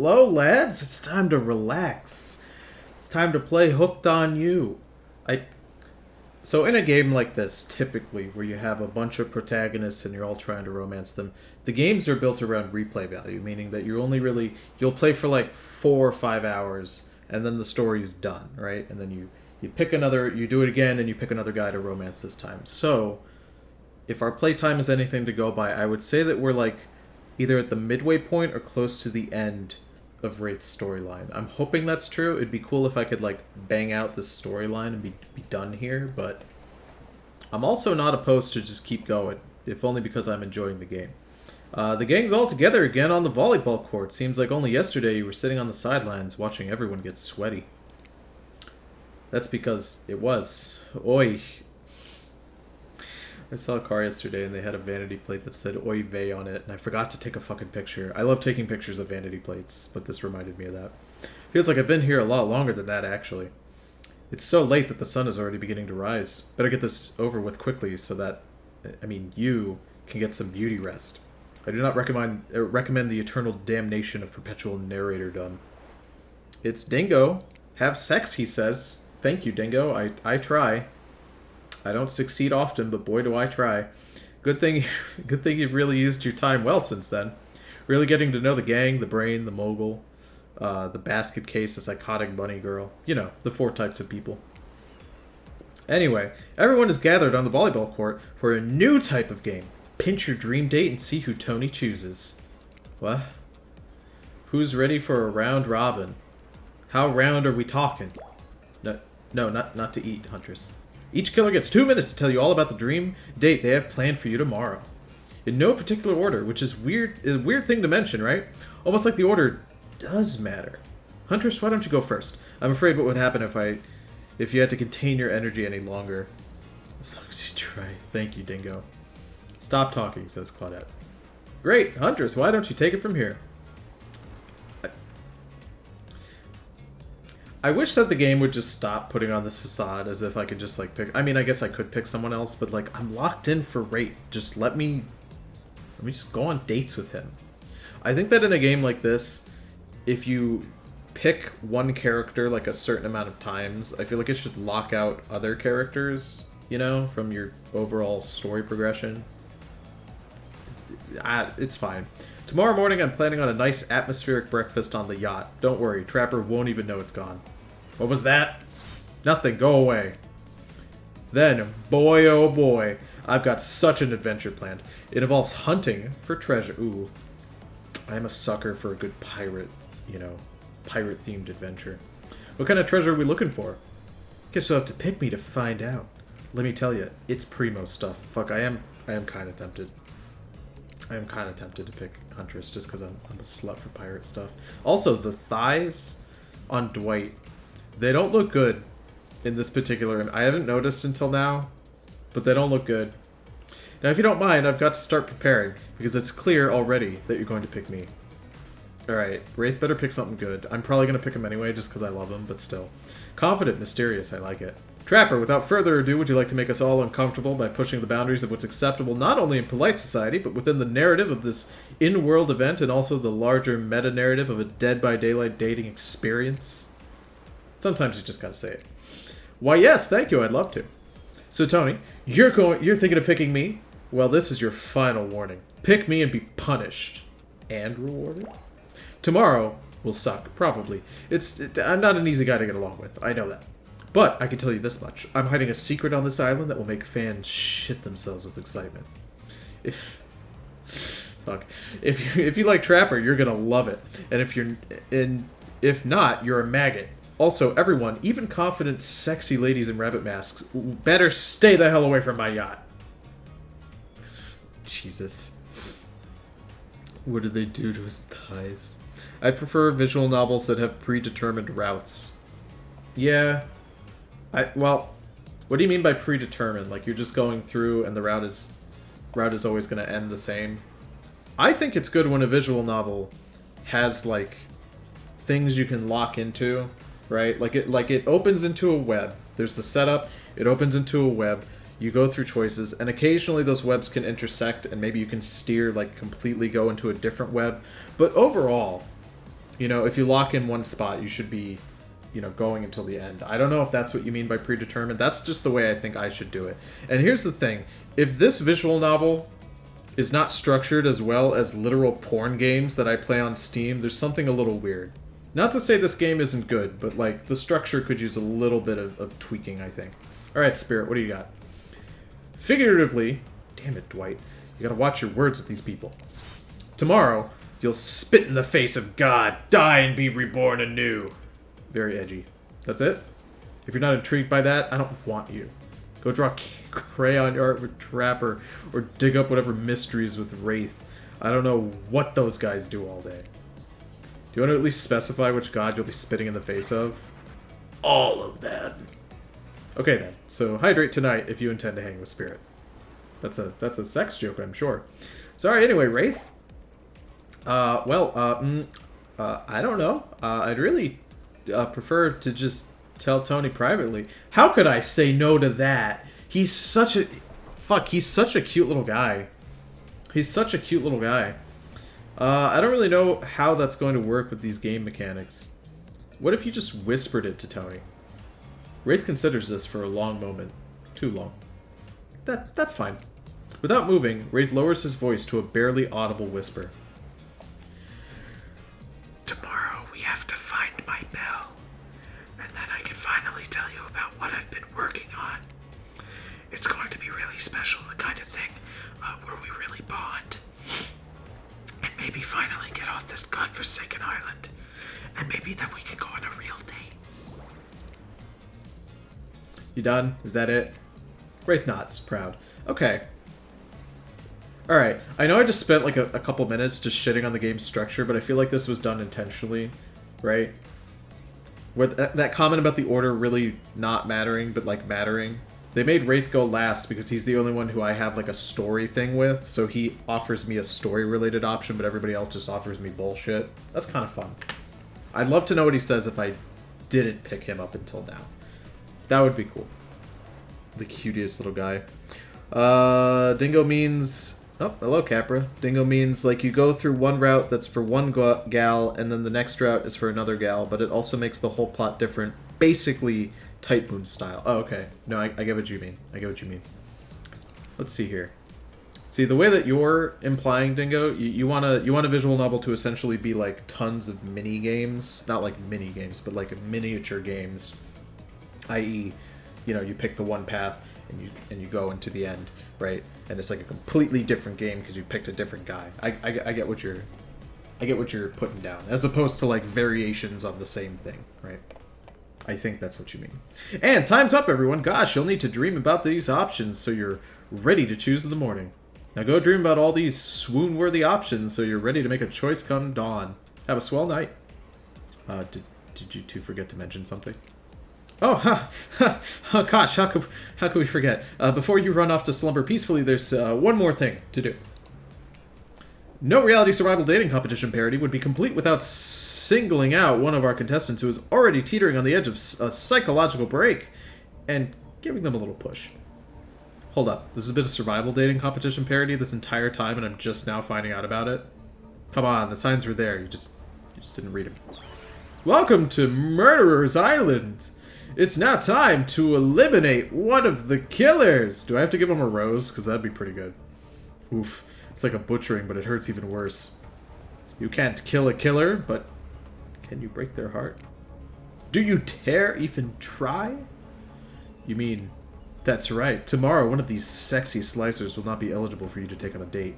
Hello, lads. It's time to relax. It's time to play Hooked on You. I So in a game like this, typically, where you have a bunch of protagonists and you're all trying to romance them, the games are built around replay value, meaning that you'll play for like 4 or 5 hours, and then the story's done, right? And then you pick another, you do it again, and you pick another guy to romance this time. So, if our playtime is anything to go by, I would say that we're like either at the midway point or close to the end of Wraith's storyline. I'm hoping that's true. It'd be cool if I could like bang out this storyline and be done here, but I'm also not opposed to just keep going, if only because I'm enjoying the game. The gang's all together again on the volleyball court. Seems like only yesterday you were sitting on the sidelines watching everyone get sweaty. That's because it was. Oi. I saw a car yesterday and they had a vanity plate that said Oy vey on it, and I forgot to take a fucking picture. I love taking pictures of vanity plates, but this reminded me of that. Feels like I've been here a lot longer than that, actually. It's so late that the sun is already beginning to rise. Better get this over with quickly so that, you can get some beauty rest. I do not recommend the eternal damnation of perpetual narratordom. It's Dingo. Have sex, he says. Thank you, Dingo. I try. I don't succeed often, but boy do I try. Good thing you've really used your time well since then. Really getting to know the gang, the brain, the mogul, the basket case, the psychotic bunny girl. You know, the 4 types of people. Anyway, everyone is gathered on the volleyball court for a new type of game. Pinch your dream date and see who Tony chooses. What? Who's ready for a round robin? How round are we talking? No, not to eat, Huntress. Each killer gets 2 minutes to tell you all about the dream date they have planned for you tomorrow. In no particular order, which is a weird thing to mention, right? Almost like the order does matter. Huntress, why don't you go first? I'm afraid what would happen if you had to contain your energy any longer. As long as you try. Thank you, Dingo. Stop talking, says Claudette. Great, Huntress, why don't you take it from here? I wish that the game would just stop putting on this facade as if I could just like pick. I mean, I guess I could pick someone else, but like I'm locked in for Wraith. Just let me just go on dates with him. I think that in a game like this, if you pick one character like a certain amount of times, I feel like it should lock out other characters, from your overall story progression. It's fine. Tomorrow morning, I'm planning on a nice atmospheric breakfast on the yacht. Don't worry, Trapper won't even know it's gone. What was that? Nothing, go away. Then, boy oh boy, I've got such an adventure planned. It involves hunting for treasure. Ooh, I'm a sucker for a good pirate, pirate-themed adventure. What kind of treasure are we looking for? Guess you'll have to pick me to find out. Let me tell you, it's primo stuff. Fuck, I am kind of tempted. I am kind of tempted to pick Huntress just because I'm a slut for pirate stuff. Also, the thighs on Dwight, they don't look good in this particular... I haven't noticed until now, but they don't look good. Now, if you don't mind, I've got to start preparing, because it's clear already that you're going to pick me. Alright, Wraith better pick something good. I'm probably going to pick him anyway just because I love him, but still. Confident, mysterious, I like it. Trapper, without further ado, would you like to make us all uncomfortable by pushing the boundaries of what's acceptable not only in polite society, but within the narrative of this in-world event and also the larger meta-narrative of a Dead by Daylight dating experience? Sometimes you just gotta say it. Why, yes, thank you, I'd love to. So, Tony, you're thinking of picking me? Well, this is your final warning. Pick me and be punished. And rewarded? Tomorrow will suck, probably. I'm not an easy guy to get along with, I know that. But I can tell you this much. I'm hiding a secret on this island that will make fans shit themselves with excitement. If you like Trapper, you're gonna love it. And if not, you're a maggot. Also, everyone, even confident, sexy ladies in rabbit masks, better stay the hell away from my yacht. Jesus. What did they do to his thighs? I prefer visual novels that have predetermined routes. Yeah. Well, what do you mean by predetermined? Like you're just going through and the route is always going to end the same? I think it's good when a visual novel has like things you can lock into, right? Like it opens into a web. There's the setup, it opens into a web. You go through choices, and occasionally those webs can intersect, and maybe you can steer, like, completely go into a different web. But overall, You know, if you lock in one spot, you should be, you know, going until the end. I don't know if that's what you mean by predetermined. That's just the way I think I should do it. And here's the thing. If this visual novel is not structured as well as literal porn games that I play on Steam, there's something a little weird. Not to say this game isn't good, but, like, the structure could use a little bit of tweaking, I think. Alright, Spirit, what do you got? Figuratively, damn it, Dwight, you gotta watch your words with these people. Tomorrow, you'll spit in the face of God, die and be reborn anew. Very edgy. That's it? If you're not intrigued by that, I don't want you. Go draw crayon art with Trapper, or dig up whatever mysteries with Wraith. I don't know what those guys do all day. Do you want to at least specify which god you'll be spitting in the face of? All of them. Okay then. So hydrate tonight if you intend to hang with Spirit. That's a sex joke, I'm sure. Sorry. Anyway, Wraith. I don't know. I'd really prefer to just tell Tony privately. How could I say no to that? He's such a he's such a cute little guy. He's such a cute little guy. I don't really know how that's going to work with these game mechanics. What if you just whispered it to Tony? Wraith considers this for a long moment. Too long. That's fine. Without moving, Wraith lowers his voice to a barely audible whisper. Tomorrow we have to find my bell. And then I can finally tell you about what I've been working on. It's going to be really special, the kind of thing where we really bond. And maybe finally get off this godforsaken island. And maybe then we can go on a real date. You done? Is that it? Wraith nods, proud. Okay. Alright, I know I just spent like a couple minutes just shitting on the game's structure, but I feel like this was done intentionally, right? Where that comment about the order really not mattering, but like mattering. They made Wraith go last because he's the only one who I have like a story thing with, so he offers me a story-related option, but everybody else just offers me bullshit. That's kind of fun. I'd love to know what he says if I didn't pick him up until now. That would be cool. The cutest little guy. Dingo means... Oh, hello, Capra. Dingo means, like, you go through one route that's for one gal, and then the next route is for another gal, but it also makes the whole plot different. Basically, Type Moon style. Oh, okay. No, I get what you mean. I get what you mean. Let's see here. See, the way that you're implying, Dingo, you want a visual novel to essentially be, like, tons of mini-games. Not, like, mini-games, but, like, miniature games. I.e., you know, you pick the one path, and you go into the end, right? And it's like a completely different game because you picked a different guy. I get what you're putting down, as opposed to like variations on the same thing, right? I think that's what you mean. And time's up, everyone. Gosh, you'll need to dream about these options so you're ready to choose in the morning. Now go dream about all these swoon-worthy options so you're ready to make a choice come dawn. Have a swell night. Did you two forget to mention something? Oh, oh gosh, how could we forget? Before you run off to slumber peacefully, there's one more thing to do. No reality survival dating competition parody would be complete without singling out one of our contestants who is already teetering on the edge of a psychological break and giving them a little push. Hold up, this has been a survival dating competition parody this entire time and I'm just now finding out about it? Come on, the signs were there, you just didn't read them. Welcome to Murderer's Island! It's now time to eliminate one of the killers! Do I have to give him a rose? Because that'd be pretty good. Oof. It's like a butchering, but it hurts even worse. You can't kill a killer, but can you break their heart? Do you dare even try? You mean, that's right. Tomorrow, one of these sexy slicers will not be eligible for you to take on a date.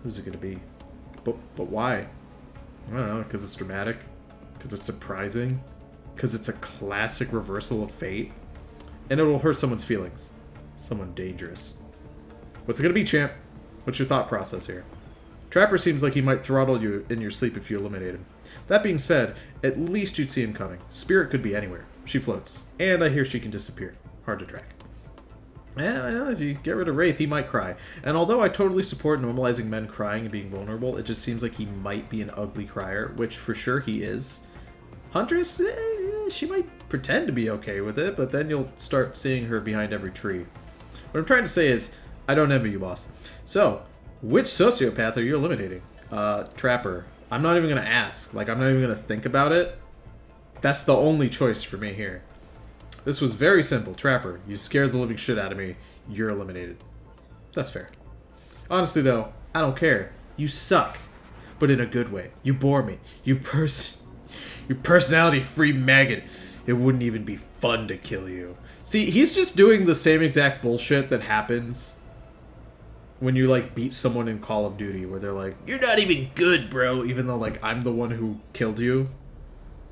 Who's it going to be? But why? I don't know, because it's dramatic? Because it's surprising? Because it's a classic reversal of fate, and it will hurt someone's feelings. Someone dangerous. What's it gonna be, champ? What's your thought process here? Trapper seems like he might throttle you in your sleep if you eliminate him. That being said, at least you'd see him coming. Spirit could be anywhere. She floats, and I hear she can disappear. Hard to track. Well, if you get rid of Wraith, he might cry. And although I totally support normalizing men crying and being vulnerable, it just seems like he might be an ugly crier, which for sure he is. Huntress, she might pretend to be okay with it, but then you'll start seeing her behind every tree. What I'm trying to say is, I don't envy you, boss. So, which sociopath are you eliminating? Trapper. I'm not even going to ask. Like, I'm not even going to think about it. That's the only choice for me here. This was very simple. Trapper, you scared the living shit out of me. You're eliminated. That's fair. Honestly, though, I don't care. You suck. But in a good way. You bore me. You personality-free maggot. It wouldn't even be fun to kill you. See, he's just doing the same exact bullshit that happens when you, like, beat someone in Call of Duty, where they're like, you're not even good, bro, even though, like, I'm the one who killed you.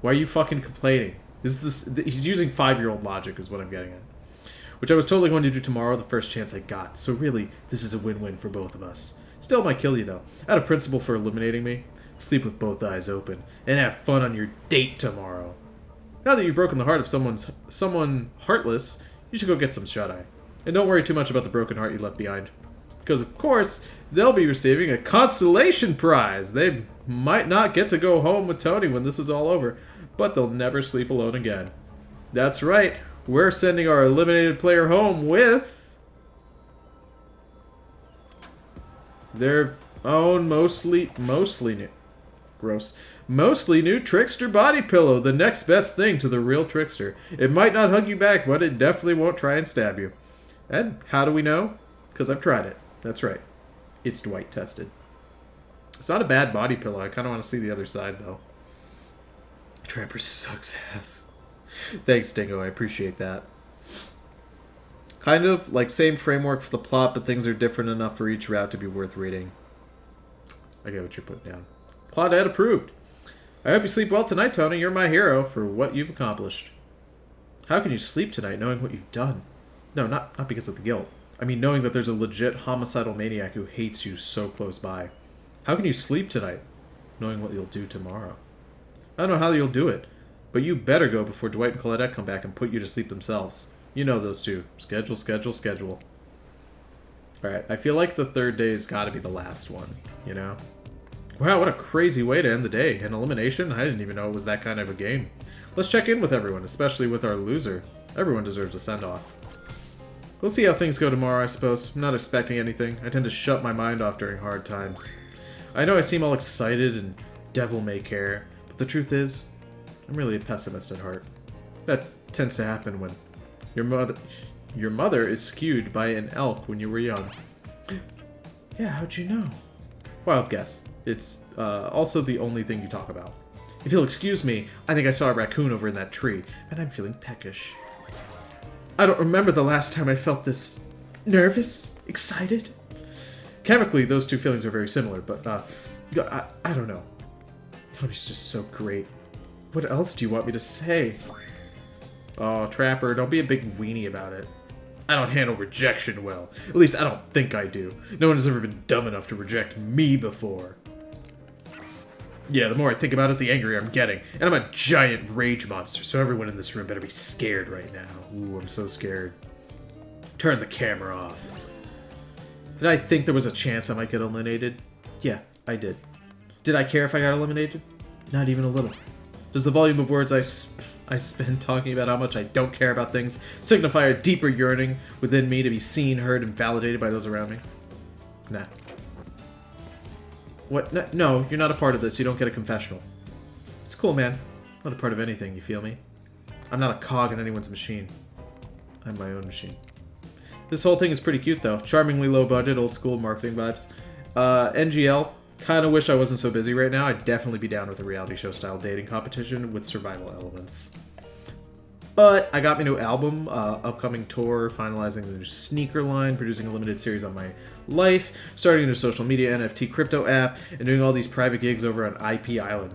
Why are you fucking complaining? He's using 5-year-old logic is what I'm getting at. Which I was totally going to do tomorrow, the first chance I got. So really, this is a win-win for both of us. Still might kill you, though. Out of principle for eliminating me, sleep with both eyes open, and have fun on your date tomorrow. Now that you've broken the heart of someone heartless, you should go get some shut-eye. And don't worry too much about the broken heart you left behind. Because, of course, they'll be receiving a consolation prize. They might not get to go home with Tony when this is all over, but they'll never sleep alone again. That's right. We're sending our eliminated player home with their own mostly new Trickster body pillow, the next best thing to the real Trickster. It might not hug you back, but it definitely won't try and stab you. And how do we know? Because I've tried it. That's right. It's Dwight tested. It's not a bad body pillow. I kind of want to see the other side, though. Trapper sucks ass. Thanks, Dingo. I appreciate that. Kind of like same framework for the plot, but things are different enough for each route to be worth reading. I get what you're putting down. Claudette approved. I hope you sleep well tonight, Tony. You're my hero for what you've accomplished. How can you sleep tonight knowing what you've done? No, not because of the guilt. I mean, knowing that there's a legit homicidal maniac who hates you so close by. How can you sleep tonight knowing what you'll do tomorrow? I don't know how you'll do it, but you better go before Dwight and Claudette come back and put you to sleep themselves. You know those two. Schedule, schedule, schedule. Alright, I feel like the third day's gotta be the last one, you know? Wow, what a crazy way to end the day. An elimination? I didn't even know it was that kind of a game. Let's check in with everyone, especially with our loser. Everyone deserves a send-off. We'll see how things go tomorrow, I suppose. I'm not expecting anything. I tend to shut my mind off during hard times. I know I seem all excited and devil may care, but the truth is, I'm really a pessimist at heart. That tends to happen when your mother is skewed by an elk when you were young. Yeah, how'd you know? Wild guess. It's also the only thing you talk about. If you'll excuse me, I think I saw a raccoon over in that tree, and I'm feeling peckish. I don't remember the last time I felt this nervous, excited. Chemically, those two feelings are very similar, but I don't know. Tony's just so great. What else do you want me to say? Oh, Trapper, don't be a big weenie about it. I don't handle rejection well. At least I don't think I do. No one has ever been dumb enough to reject me before. Yeah, the more I think about it, the angrier I'm getting. And I'm a giant rage monster, so everyone in this room better be scared right now. Ooh, I'm so scared. Turn the camera off. Did I think there was a chance I might get eliminated? Yeah, I did. Did I care if I got eliminated? Not even a little. Does the volume of words I spend talking about how much I don't care about things signify a deeper yearning within me to be seen, heard, and validated by those around me? Nah. What? No, you're not a part of this. You don't get a confessional. It's cool, man. Not a part of anything, you feel me? I'm not a cog in anyone's machine. I'm my own machine. This whole thing is pretty cute, though. Charmingly low budget, old school marketing vibes. NGL. Kind of wish I wasn't so busy right now. I'd definitely be down with a reality show style dating competition with survival elements. But I got my new album, upcoming tour, finalizing the new sneaker line, producing a limited series on my life, starting a new social media NFT crypto app, and doing all these private gigs over on IP Island.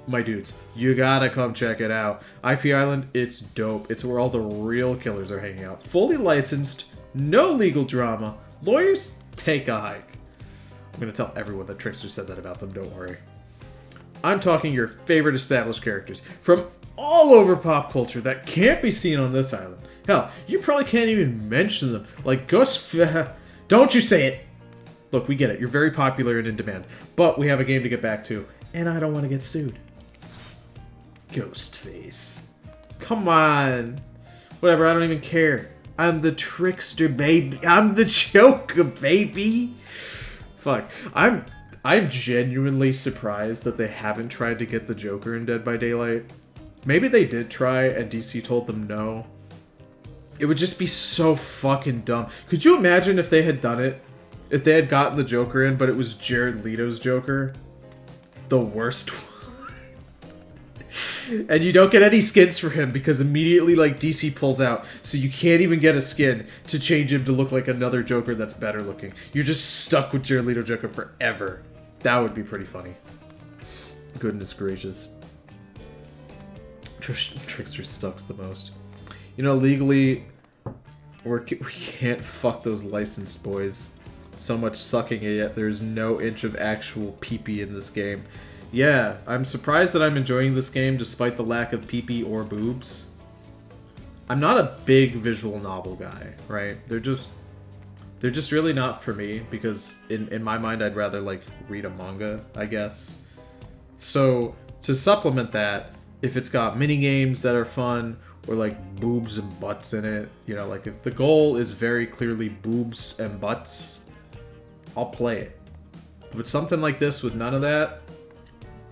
My dudes, you gotta come check it out. IP Island, it's dope. It's where all the real killers are hanging out. Fully licensed, no legal drama. Lawyers, take a hike. I'm gonna tell everyone that Trickster said that about them, don't worry. I'm talking your favorite established characters from all over pop culture that can't be seen on this island. Hell, you probably can't even mention them. Like Don't you say it! Look, we get it. You're very popular and in demand. But we have a game to get back to, and I don't want to get sued. Ghostface. Come on. Whatever, I don't even care. I'm the Trickster, baby. I'm the Joker, baby. Fuck. I'm genuinely surprised that they haven't tried to get the Joker in Dead by Daylight. Maybe they did try and DC told them no. It would just be so fucking dumb. Could you imagine if they had done it? If they had gotten the Joker in, but it was Jared Leto's Joker? The worst one. And you don't get any skins for him because immediately, like, DC pulls out. So you can't even get a skin to change him to look like another Joker that's better looking. You're just stuck with Jared Leto Joker forever. That would be pretty funny. Goodness gracious. Trickster sucks the most. You know, legally, we can't fuck those licensed boys. So much sucking, yet there's no inch of actual pee-pee in this game. Yeah, I'm surprised that I'm enjoying this game despite the lack of pee-pee or boobs. I'm not a big visual novel guy, right? They're just really not for me because in my mind I'd rather like read a manga, I guess. So to supplement that, if it's got mini games that are fun or like boobs and butts in it, you know, like if the goal is very clearly boobs and butts, I'll play it. But something like this with none of that,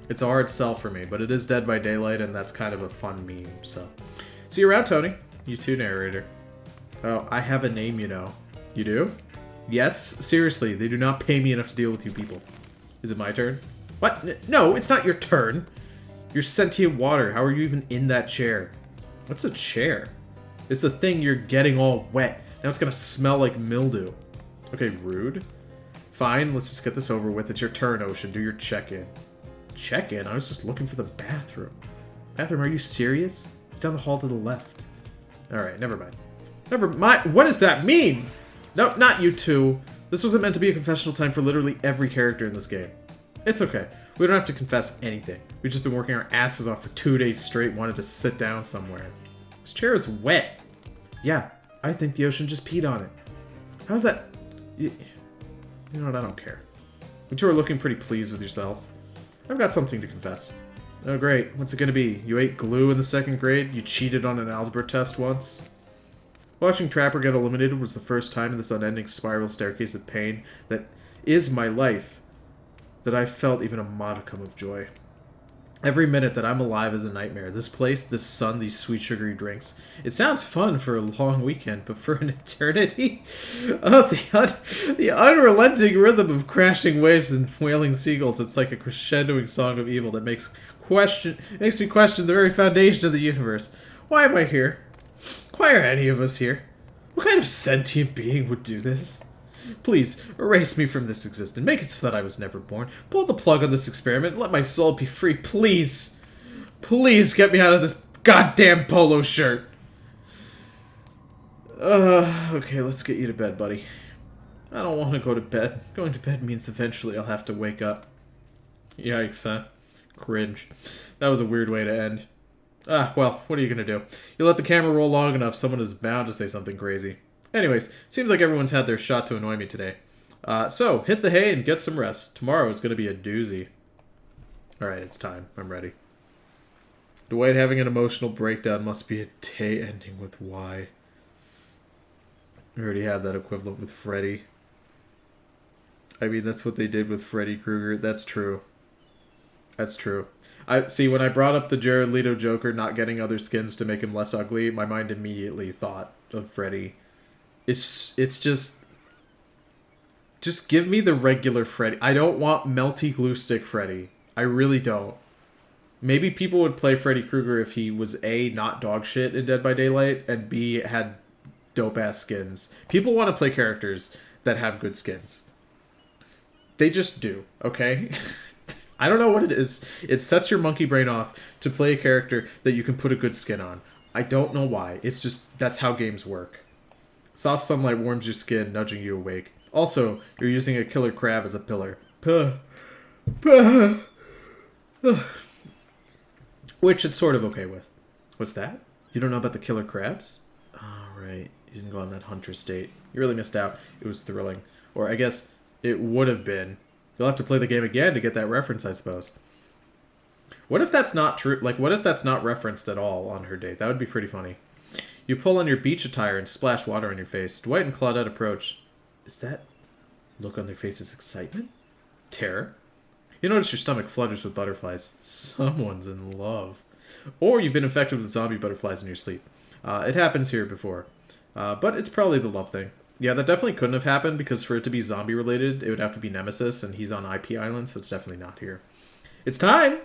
it's a hard sell for me, but it is Dead by Daylight, and that's kind of a fun meme, so. See you around, Tony. You too, narrator. Oh, I have a name, you know. You do? Yes? Seriously, they do not pay me enough to deal with you people. Is it my turn? What? No, it's not your turn. You're sentient water. How are you even in that chair? What's a chair? It's the thing you're getting all wet. Now it's gonna smell like mildew. Okay, rude. Fine, let's just get this over with. It's your turn, Ocean. Do your check-in. Check-in? I was just looking for the bathroom. Bathroom, are you serious? It's down the hall to the left. Alright, never mind. Never mind. What does that mean? Nope, not you two. This wasn't meant to be a confessional time for literally every character in this game. It's okay. We don't have to confess anything. We've just been working our asses off for 2 days straight, wanted to sit down somewhere. This chair is wet. Yeah, I think the ocean just peed on it. How's that? You know what, I don't care. You two are looking pretty pleased with yourselves. I've got something to confess. Oh great, what's it gonna be? You ate glue in the 2nd grade? You cheated on an algebra test once? Watching Trapper get eliminated was the first time in this unending spiral staircase of pain that is my life that I felt even a modicum of joy. Every minute that I'm alive is a nightmare. This place, this sun, these sweet sugary drinks. It sounds fun for a long weekend, but for an eternity? Oh, the unrelenting rhythm of crashing waves and wailing seagulls. It's like a crescendoing song of evil that makes me question the very foundation of the universe. Why am I here? Why are any of us here? What kind of sentient being would do this? Please, erase me from this existence. Make it so that I was never born. Pull the plug on this experiment. Let my soul be free. Please. Please get me out of this goddamn polo shirt. Okay, let's get you to bed, buddy. I don't want to go to bed. Going to bed means eventually I'll have to wake up. Yikes, huh? Cringe. That was a weird way to end. Ah, well, what are you gonna do? You let the camera roll long enough, someone is bound to say something crazy. Anyways, seems like everyone's had their shot to annoy me today. So, hit the hay and get some rest. Tomorrow is going to be a doozy. Alright, it's time. I'm ready. Dwight having an emotional breakdown must be a day ending with Y. We already have that equivalent with Freddy. I mean, that's what they did with Freddy Krueger. That's true. That's true. See, when I brought up the Jared Leto Joker not getting other skins to make him less ugly, my mind immediately thought of Freddy. It's just give me the regular Freddy. I don't want melty glue stick Freddy. I really don't. Maybe people would play Freddy Krueger if he was A, not dog shit in Dead by Daylight, and B, had dope ass skins. People want to play characters that have good skins. They just do, okay? I don't know what it is. It sets your monkey brain off to play a character that you can put a good skin on. I don't know why. It's just, that's how games work. Soft sunlight warms your skin, nudging you awake. Also, you're using a killer crab as a pillar. Which it's sort of okay with. What's that? You don't know about the killer crabs? Oh, right. You didn't go on that hunter's date. You really missed out. It was thrilling. Or I guess it would have been. You'll have to play the game again to get that reference, I suppose. What if that's not true? Like, what if that's not referenced at all on her date? That would be pretty funny. You pull on your beach attire and splash water on your face. Dwight and Claudette approach. Is that look on their faces excitement? Terror. You notice your stomach flutters with butterflies. Someone's in love. Or you've been infected with zombie butterflies in your sleep. It happens here before. But it's probably the love thing. Yeah, that definitely couldn't have happened because for it to be zombie related, it would have to be Nemesis, and he's on IP Island, so it's definitely not here. It's time!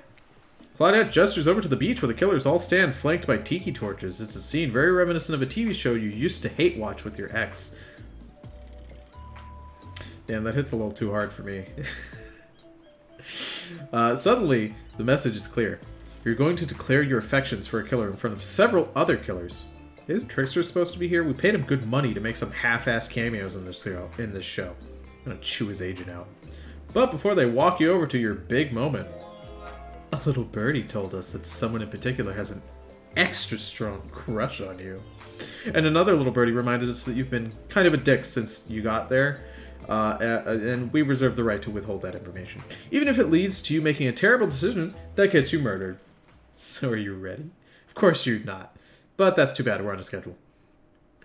Claudette gestures over to the beach where the killers all stand flanked by tiki torches. It's a scene very reminiscent of a TV show you used to hate watch with your ex. Damn, that hits a little too hard for me. Suddenly, the message is clear. You're going to declare your affections for a killer in front of several other killers. Isn't Trickster supposed to be here? We paid him good money to make some half-ass cameos in this show. I'm gonna chew his agent out. But before they walk you over to your big moment, a little birdie told us that someone in particular has an extra strong crush on you. And another little birdie reminded us that you've been kind of a dick since you got there. And we reserve the right to withhold that information. Even if it leads to you making a terrible decision that gets you murdered. So are you ready? Of course you're not. But that's too bad, we're on a schedule.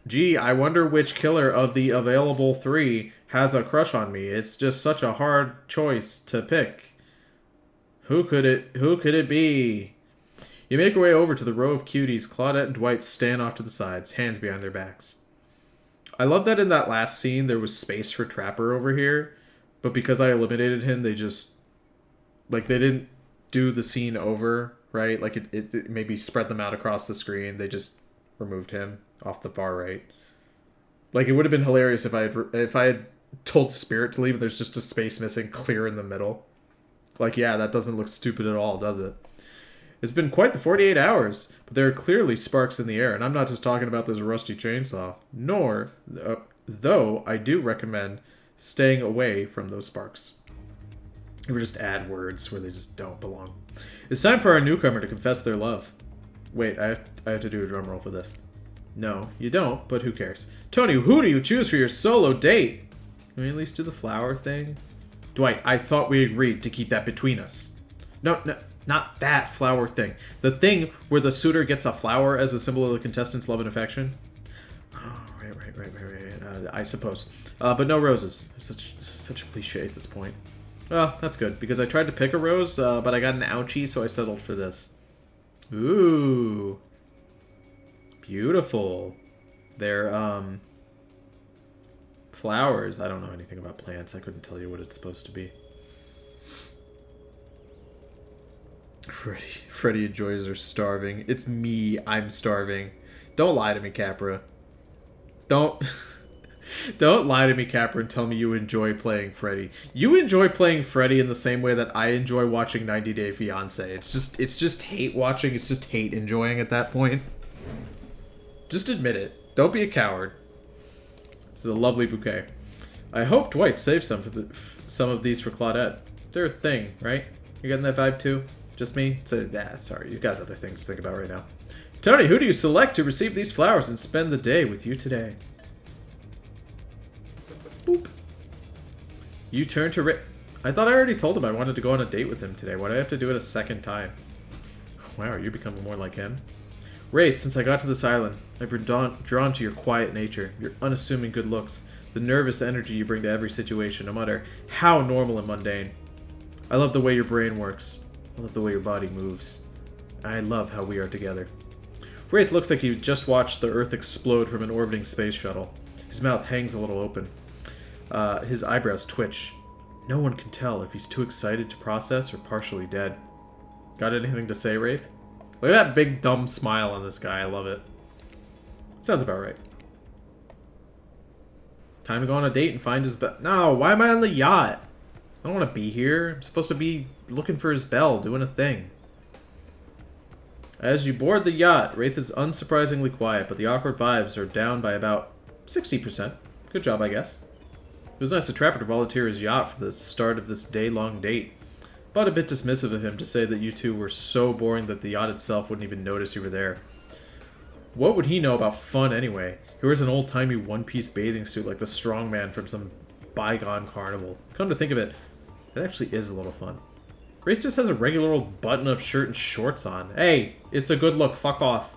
Gee, I wonder which killer of the available 3 has a crush on me. It's just such a hard choice to pick. Who could it be? You make your way over to the row of cuties. Claudette and Dwight stand off to the sides, hands behind their backs. I love that in that last scene there was space for Trapper over here, but because I eliminated him, they just... Like, they didn't do the scene over, right? Like, it maybe spread them out across the screen. They just removed him off the far right. Like, it would have been hilarious if I had told Spirit to leave and there's just a space missing clear in the middle. Like, yeah, that doesn't look stupid at all, does it? It's been quite the 48 hours, but there are clearly sparks in the air, and I'm not just talking about this rusty chainsaw. Though I do recommend staying away from those sparks. Or just add words where they just don't belong. It's time for our newcomer to confess their love. Wait, I have to do a drum roll for this. No, you don't, but who cares? Tony, who do you choose for your solo date? Can we at least do the flower thing? Dwight, I thought we agreed to keep that between us. No, not that flower thing. The thing where the suitor gets a flower as a symbol of the contestant's love and affection. Oh, right. I suppose. But no roses. Such a cliche at this point. Well, that's good, because I tried to pick a rose, but I got an ouchie, so I settled for this. Ooh. Beautiful. They're, flowers. I don't know anything about plants. I couldn't tell you what it's supposed to be. Freddy enjoys her starving. It's me. I'm starving. Don't lie to me, Capra. Don't lie to me, Capra, and tell me you enjoy playing Freddy. You enjoy playing Freddy in the same way that I enjoy watching 90 Day Fiancé. It's just hate watching. It's just hate enjoying at that point. Just admit it. Don't be a coward. This is a lovely bouquet. I hope Dwight saved some of these for Claudette. They're a thing, right? You getting that vibe too? Just me? Sorry, you've got other things to think about right now. Tony, who do you select to receive these flowers and spend the day with you today? Boop. You turn to Rick. I thought I already told him I wanted to go on a date with him today. Why do I have to do it a second time? Wow, you're becoming more like him. Wraith, since I got to this island, I've been drawn to your quiet nature, your unassuming good looks, the nervous energy you bring to every situation, no matter how normal and mundane. I love the way your brain works. I love the way your body moves. I love how we are together. Wraith looks like he just watched the Earth explode from an orbiting space shuttle. His mouth hangs a little open. His eyebrows twitch. No one can tell if he's too excited to process or partially dead. Got anything to say, Wraith? Look at that big dumb smile on this guy. I love it. Sounds about right. Time to go on a date and find his bell. No, why am I on the yacht? I don't want to be here. I'm supposed to be looking for his bell, doing a thing. As you board the yacht, Wraith is unsurprisingly quiet, but the awkward vibes are down by about 60%. Good job, I guess. It was nice of Trapper to volunteer his yacht for the start of this day-long date. But a bit dismissive of him to say that you two were so boring that the yacht itself wouldn't even notice you were there. What would he know about fun anyway? He wears an old-timey one-piece bathing suit like the strongman from some bygone carnival. Come to think of it, it actually is a little fun. Wraith just has a regular old button-up shirt and shorts on. Hey, it's a good look, fuck off.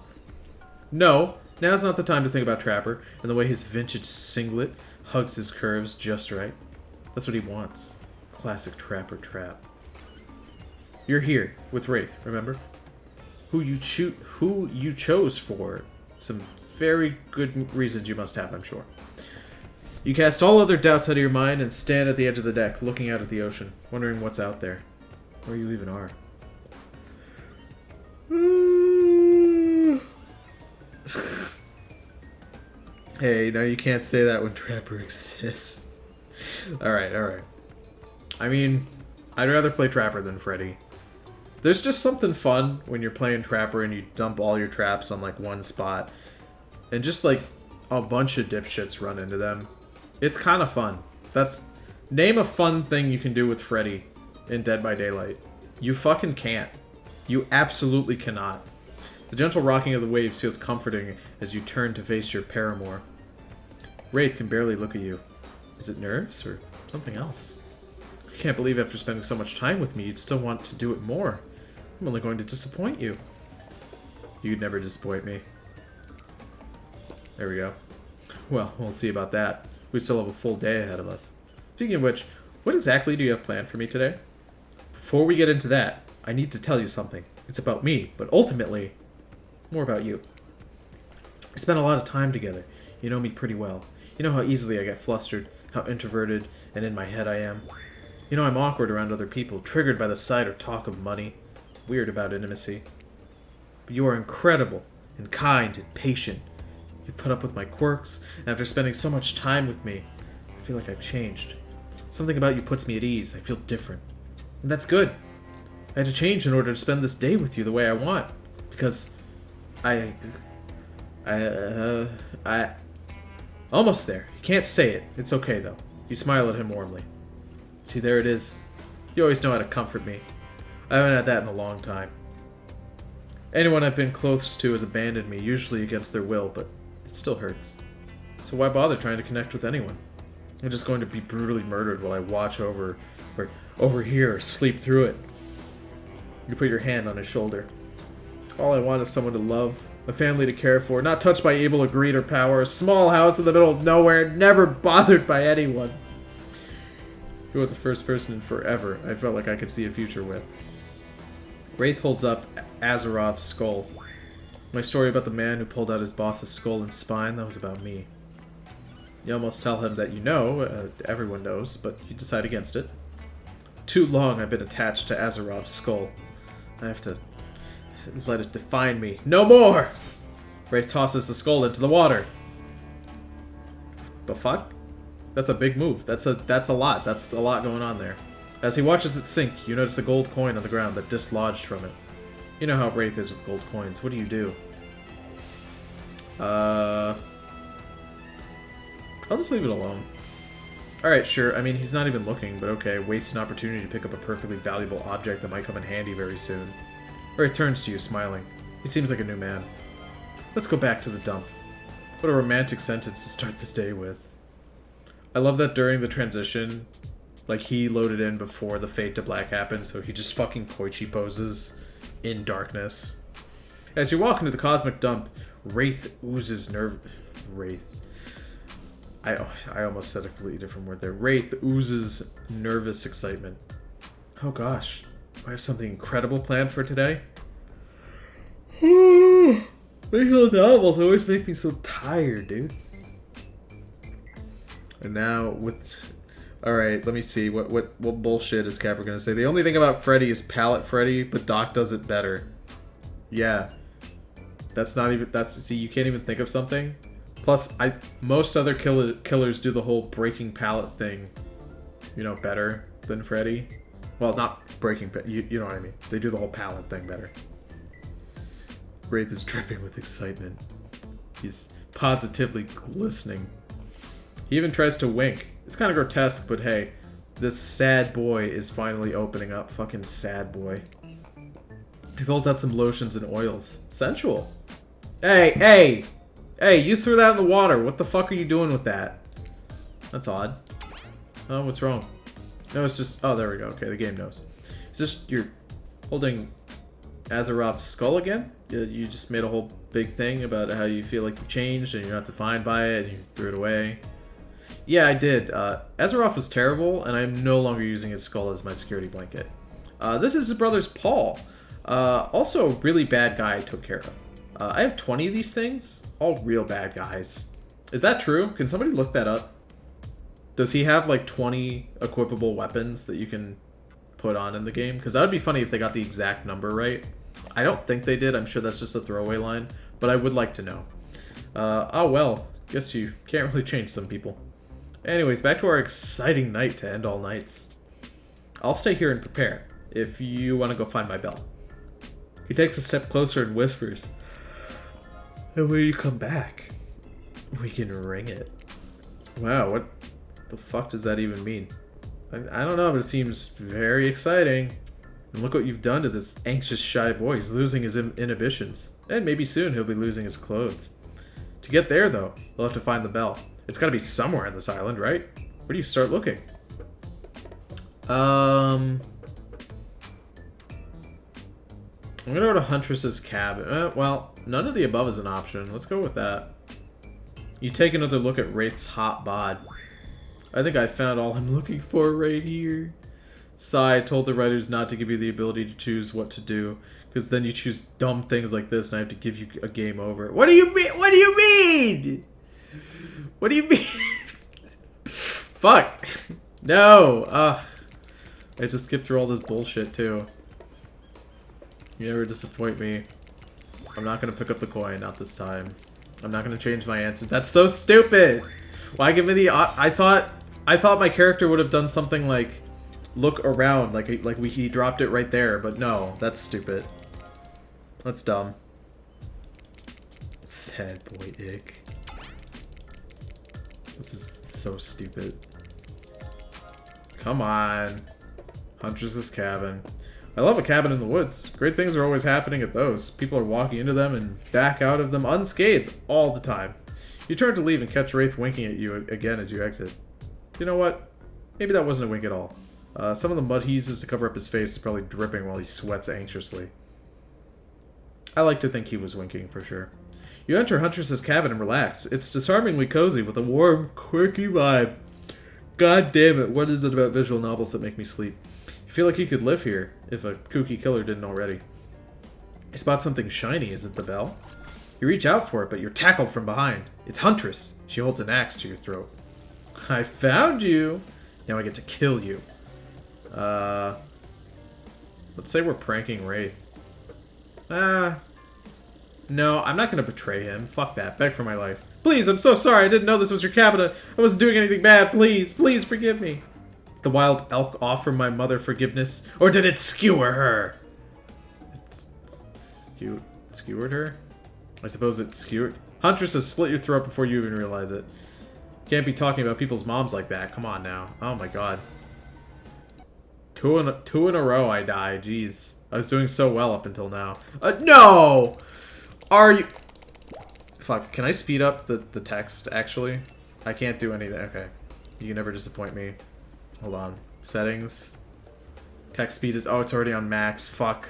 No, now's not the time to think about Trapper and the way his vintage singlet hugs his curves just right. That's what he wants. Classic Trapper trap. You're here with Wraith, remember? Who you chose for some very good reasons you must have, I'm sure. You cast all other doubts out of your mind and stand at the edge of the deck, looking out at the ocean, wondering what's out there. Where you even are. Hey, no, you can't say that when Trapper exists. Alright, alright. I mean, I'd rather play Trapper than Freddy. There's just something fun when you're playing Trapper and you dump all your traps on, like, one spot. And just, like, a bunch of dipshits run into them. It's kind of fun. Name a fun thing you can do with Freddy in Dead by Daylight. You fucking can't. You absolutely cannot. The gentle rocking of the waves feels comforting as you turn to face your paramour. Wraith can barely look at you. Is it nerves or something else? I can't believe after spending so much time with me, you'd still want to do it more. I'm only going to disappoint you. You'd never disappoint me. There we go. Well, we'll see about that. We still have a full day ahead of us. Speaking of which, what exactly do you have planned for me today? Before we get into that, I need to tell you something. It's about me, but ultimately, more about you. We spent a lot of time together. You know me pretty well. You know how easily I get flustered, how introverted and in my head I am. You know I'm awkward around other people, triggered by the sight or talk of money, weird about intimacy. But you are incredible, and kind, and patient. You put up with my quirks, and after spending so much time with me, I feel like I've changed. Something about you puts me at ease. I feel different. And that's good. I had to change in order to spend this day with you the way I want. Because I almost there. You can't say it. It's okay, though. You smile at him warmly. See, there it is. You always know how to comfort me. I haven't had that in a long time. Anyone I've been close to has abandoned me, usually against their will, but it still hurts. So why bother trying to connect with anyone? I'm just going to be brutally murdered while I watch over, or overhear, or sleep through it. You put your hand on his shoulder. All I want is someone to love, a family to care for, not touched by evil or greed or power, a small house in the middle of nowhere, never bothered by anyone. You were the first person in forever I felt like I could see a future with. Wraith holds up Azerov's skull. My story about the man who pulled out his boss's skull and spine, that was about me. You almost tell him that you know, everyone knows, but you decide against it. Too long I've been attached to Azerov's skull. I have to let it define me. No more! Wraith tosses the skull into the water. The fuck? That's a big move. That's a lot. That's a lot going on there. As he watches it sink, you notice a gold coin on the ground that dislodged from it. You know how Wraith is with gold coins. What do? I'll just leave it alone. Alright, sure. I mean, he's not even looking, but okay. Waste an opportunity to pick up a perfectly valuable object that might come in handy very soon. Wraith turns to you, smiling. He seems like a new man. Let's go back to the dump. What a romantic sentence to start this day with. I love that during the transition, like, he loaded in before the fade to black happened, so he just fucking Koichi poses in darkness. As you walk into the cosmic dump, Wraith oozes I almost said a completely different word there. Wraith oozes nervous excitement. Oh gosh, I have something incredible planned for today. Visual novels always make me so tired, dude. And now with... Alright, let me see. What bullshit is Capra gonna say? The only thing about Freddy is Palette Freddy, but Doc does it better. Yeah. That's not even... See, you can't even think of something. Plus, most other killers do the whole breaking palette thing, you know, better than Freddy. Well, not breaking, but you know what I mean. They do the whole palette thing better. Wraith is dripping with excitement. He's positively glistening. He even tries to wink. It's kind of grotesque, but hey, this sad boy is finally opening up. Fucking sad boy. He pulls out some lotions and oils. Sensual. Hey, you threw that in the water. What the fuck are you doing with that? That's odd. Oh, what's wrong? No, it's just... Oh, there we go. Okay, the game knows. It's just you're holding Azerov's skull again? You just made a whole big thing about how you feel like you changed and you're not defined by it and you threw it away. Yeah, I did. Azeroth was terrible, and I'm no longer using his skull as my security blanket. This is his brother's Paul. Also a really bad guy I took care of. I have 20 of these things. All real bad guys. Is that true? Can somebody look that up? Does he have like 20 equipable weapons that you can put on in the game? Because that would be funny if they got the exact number right. I don't think they did. I'm sure that's just a throwaway line. But I would like to know. Oh well. Guess you can't really change some people. Anyways, back to our exciting night to end all nights. I'll stay here and prepare, if you want to go find my bell. He takes a step closer and whispers, and when you come back, we can ring it. Wow, what the fuck does that even mean? I don't know, but it seems very exciting. And look what you've done to this anxious, shy boy. He's losing his inhibitions. And maybe soon he'll be losing his clothes. To get there, though, we'll have to find the bell. It's gotta be somewhere on this island, right? Where do you start looking? I'm gonna go to Huntress's cabin. Well, none of the above is an option. Let's go with that. You take another look at Wraith's hot bod. I think I found all I'm looking for right here. Sigh told the writers not to give you the ability to choose what to do, because then you choose dumb things like this and I have to give you a game over. What do you mean? What do you mean? What do you mean? Fuck. No. Ugh. I just skipped through all this bullshit too. You never disappoint me. I'm not gonna pick up the coin, not this time. I'm not gonna change my answer. That's so stupid! Why give me the... I thought my character would have done something like... Look around, he dropped it right there, but no, that's stupid. That's dumb. Sad boy ick. This is so stupid. Come on. Huntress's cabin. I love a cabin in the woods. Great things are always happening at those. People are walking into them and back out of them unscathed all the time. You turn to leave and catch Wraith winking at you again as you exit. You know what? Maybe that wasn't a wink at all. Some of the mud he uses to cover up his face is probably dripping while he sweats anxiously. I like to think he was winking, for sure. You enter Huntress's cabin and relax. It's disarmingly cozy with a warm, quirky vibe. God damn it, what is it about visual novels that make me sleep? You feel like you could live here, if a kooky killer didn't already. You spot something shiny. Is it the bell? You reach out for it, but you're tackled from behind. It's Huntress. She holds an axe to your throat. I found you! Now I get to kill you. Let's say we're pranking Wraith. No, I'm not gonna betray him. Fuck that. Beg for my life. Please, I'm so sorry. I didn't know this was your cabin. I wasn't doing anything bad. Please, please forgive me. Did the wild elk offer my mother forgiveness? Or did it skewer her? It skewered her? I suppose it skewered. Huntress has slit your throat before you even realize it. Can't be talking about people's moms like that. Come on now. Oh my god. Two in a row I died. Jeez. I was doing so well up until now. No! Are you... Fuck, can I speed up the text, actually? I can't do anything. Okay. You can never disappoint me. Hold on. Settings. Text speed is... Oh, it's already on max. Fuck.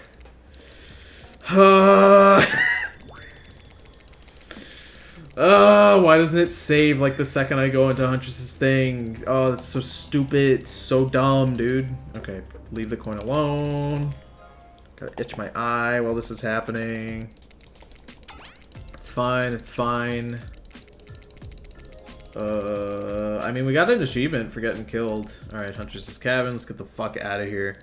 Why doesn't it save like the second I go into Huntress's thing? Oh, that's so stupid. It's so dumb, dude. Okay, leave the coin alone. Gotta itch my eye while this is happening. It's fine, it's fine. I mean, we got an achievement for getting killed. Alright, Huntress's cabin. Let's get the fuck out of here.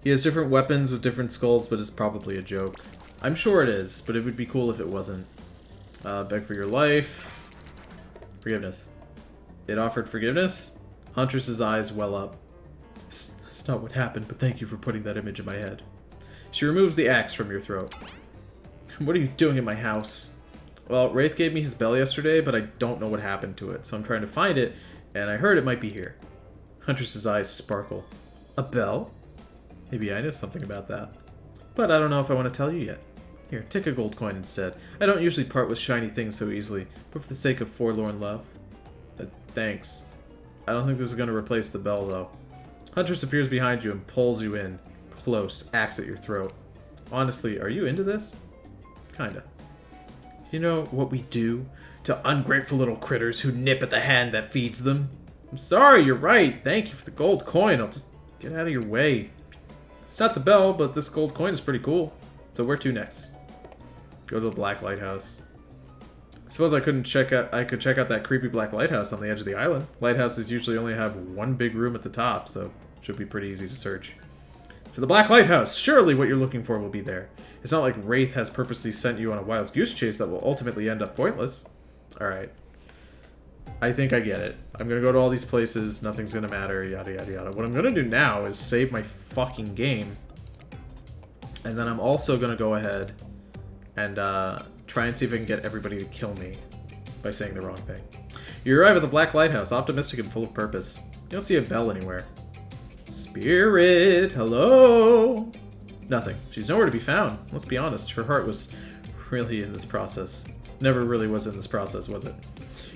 He has different weapons with different skulls, but it's probably a joke. I'm sure it is, but it would be cool if it wasn't. Beg for your life. Forgiveness. It offered forgiveness? Huntress's eyes well up. That's not what happened, but thank you for putting that image in my head. She removes the axe from your throat. What are you doing in my house? Well, Wraith gave me his bell yesterday, but I don't know what happened to it, so I'm trying to find it, and I heard it might be here. Huntress's eyes sparkle. A bell? Maybe I know something about that. But I don't know if I want to tell you yet. Here, take a gold coin instead. I don't usually part with shiny things so easily, but for the sake of forlorn love. Thanks. I don't think this is going to replace the bell, though. Huntress appears behind you and pulls you in. Close, axe at your throat. Honestly, are you into this? Kinda. You know what we do to ungrateful little critters who nip at the hand that feeds them? I'm sorry, you're right. Thank you for the gold coin. I'll just get out of your way. It's not the bell, but this gold coin is pretty cool. So where to next? Go to the Black Lighthouse. I suppose I could check out that creepy black lighthouse on the edge of the island. Lighthouses usually only have one big room at the top, so it should be pretty easy to search. For the Black Lighthouse, surely what you're looking for will be there. It's not like Wraith has purposely sent you on a wild goose chase that will ultimately end up pointless. Alright. I think I get it. I'm gonna go to all these places, nothing's gonna matter, yada yada yada. What I'm gonna do now is save my fucking game. And then I'm also gonna go ahead and try and see if I can get everybody to kill me by saying the wrong thing. You arrive at the Black Lighthouse, optimistic and full of purpose. You don't see a bell anywhere. Spirit, hello? Nothing. She's nowhere to be found. Let's be honest, her heart was really in this process. Never really was in this process, was it?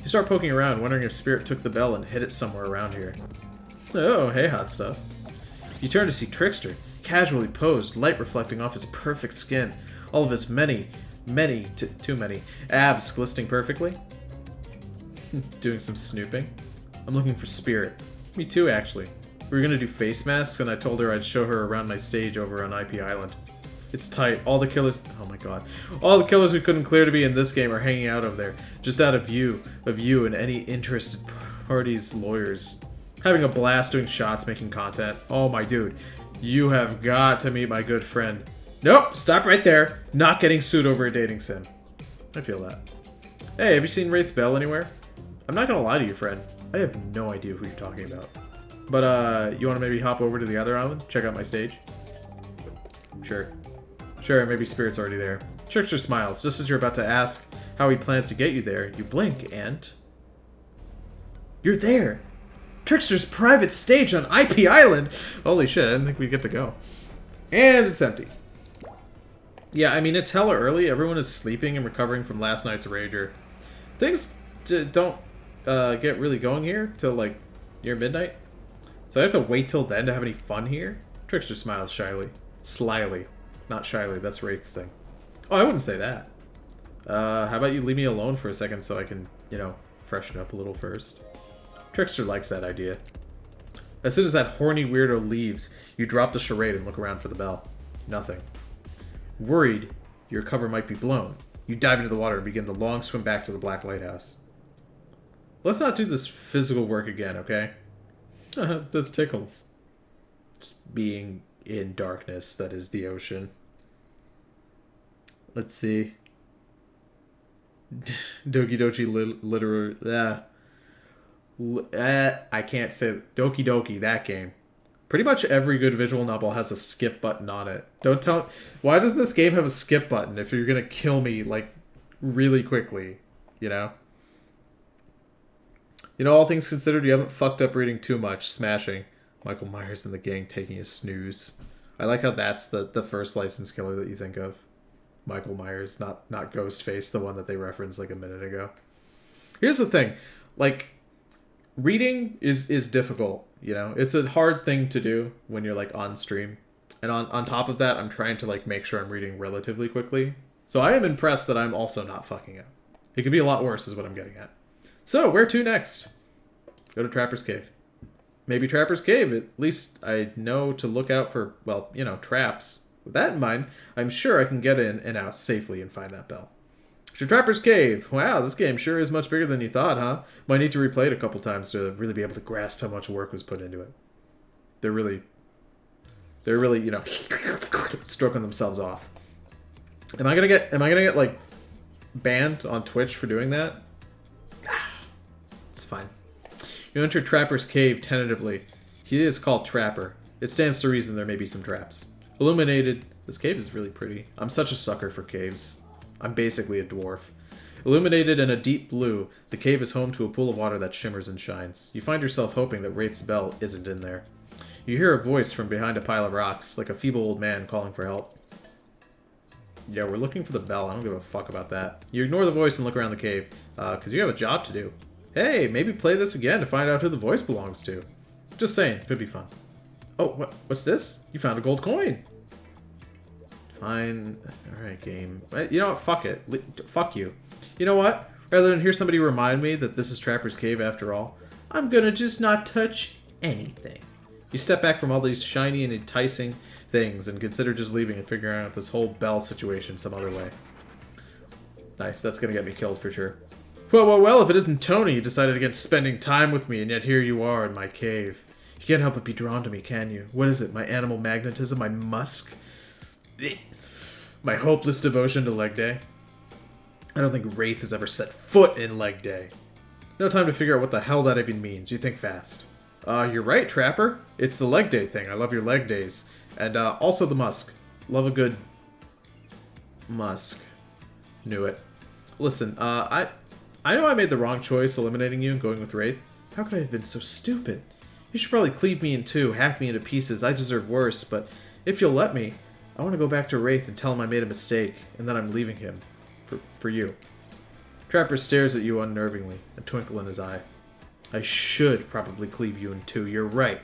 You start poking around, wondering if Spirit took the bell and hid it somewhere around here. Oh, hey, hot stuff. You turn to see Trickster, casually posed, light reflecting off his perfect skin. All of his too many abs glistening perfectly. Doing some snooping. I'm looking for Spirit. Me too, actually. We were gonna do face masks, and I told her I'd show her around my stage over on IP Island. It's tight. All the killers... Oh my god. All the killers we couldn't clear to be in this game are hanging out over there. Just out of view of you and any interested parties' lawyers. Having a blast doing shots, making content. Oh my dude. You have got to meet my good friend. Nope, stop right there. Not getting sued over a dating sim. I feel that. Hey, have you seen Wraith's Bell anywhere? I'm not gonna lie to you, friend. I have no idea who you're talking about. But, you wanna maybe hop over to the other island? Check out my stage? Sure. Sure, maybe Spirit's already there. Trickster smiles. Just as you're about to ask how he plans to get you there, you blink and... You're there! Trickster's private stage on IP Island! Holy shit, I didn't think we'd get to go. And it's empty. Yeah, I mean, it's hella early. Everyone is sleeping and recovering from last night's rager. Things don't get really going here till, like, near midnight. So I have to wait till then to have any fun here? Trickster smiles shyly. Slyly. Not shyly, that's Wraith's thing. Oh, I wouldn't say that. How about you leave me alone for a second so I can, you know, freshen up a little first? Trickster likes that idea. As soon as that horny weirdo leaves, you drop the charade and look around for the bell. Nothing. Worried your cover might be blown, you dive into the water and begin the long swim back to the Black Lighthouse. Let's not do this physical work again, okay? This tickles. Just being in darkness that is the ocean. Let's see. Doki Doki literally... I can't say... Doki Doki, that game. Pretty much every good visual novel has a skip button on it. Don't tell... Why does this game have a skip button if you're gonna kill me, like, really quickly? You know? You know, all things considered, you haven't fucked up reading too much. Smashing. Michael Myers and the gang taking a snooze. I like how that's the first licensed killer that you think of. Michael Myers, not Ghostface, the one that they referenced like a minute ago. Here's the thing. Like, reading is difficult, you know? It's a hard thing to do when you're, like, on stream. And on top of that, I'm trying to, like, make sure I'm reading relatively quickly. So I am impressed that I'm also not fucking up. It could be a lot worse is what I'm getting at. So, where to next? Go to Trapper's Cave. Maybe Trapper's Cave. At least I know to look out for, well, you know, traps. With that in mind, I'm sure I can get in and out safely and find that bell. To Trapper's Cave. Wow, this game sure is much bigger than you thought, huh? Might need to replay it a couple times to really be able to grasp how much work was put into it. They're really, you know, stroking themselves off. Am I gonna get like banned on Twitch for doing that? It's fine. You enter Trapper's Cave tentatively. He is called Trapper. It stands to reason there may be some traps. Illuminated. This cave is really pretty. I'm such a sucker for caves. I'm basically a dwarf. Illuminated in a deep blue, the cave is home to a pool of water that shimmers and shines. You find yourself hoping that Wraith's bell isn't in there. You hear a voice from behind a pile of rocks, like a feeble old man calling for help. Yeah, we're looking for the bell. I don't give a fuck about that. You ignore the voice and look around the cave, because you have a job to do. Hey, maybe play this again to find out who the voice belongs to. Just saying, could be fun. Oh, what's this? You found a gold coin. Fine. Alright, game. You know what? Fuck it. Fuck you. You know what? Rather than hear somebody remind me that this is Trapper's Cave after all, I'm gonna just not touch anything. You step back from all these shiny and enticing things and consider just leaving and figuring out this whole bell situation some other way. Nice. That's gonna get me killed for sure. Well, if it isn't Tony, you decided against spending time with me, and yet here you are in my cave. You can't help but be drawn to me, can you? What is it? My animal magnetism? My musk? My hopeless devotion to leg day? I don't think Wraith has ever set foot in leg day. No time to figure out what the hell that even means. You think fast. You're right, Trapper. It's the leg day thing. I love your leg days. And also the musk. Love a good musk. Knew it. Listen, I know I made the wrong choice eliminating you and going with Wraith. How could I have been so stupid? You should probably cleave me in two, hack me into pieces. I deserve worse, but if you'll let me, I want to go back to Wraith and tell him I made a mistake, and that I'm leaving him. For you. Trapper stares at you unnervingly, a twinkle in his eye. I should probably cleave you in two, you're right.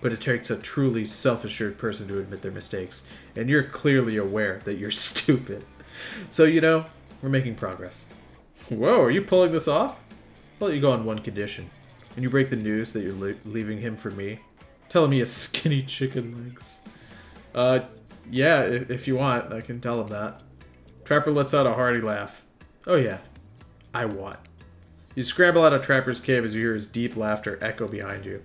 But it takes a truly self-assured person to admit their mistakes, and you're clearly aware that you're stupid. So, you know, we're making progress. Whoa, are you pulling this off? I'll let you go on one condition. When you break the news that you're leaving him for me, tell him he has skinny chicken legs. Yeah, if you want, I can tell him that. Trapper lets out a hearty laugh. Oh yeah, I want. You scramble out of Trapper's cave as you hear his deep laughter echo behind you.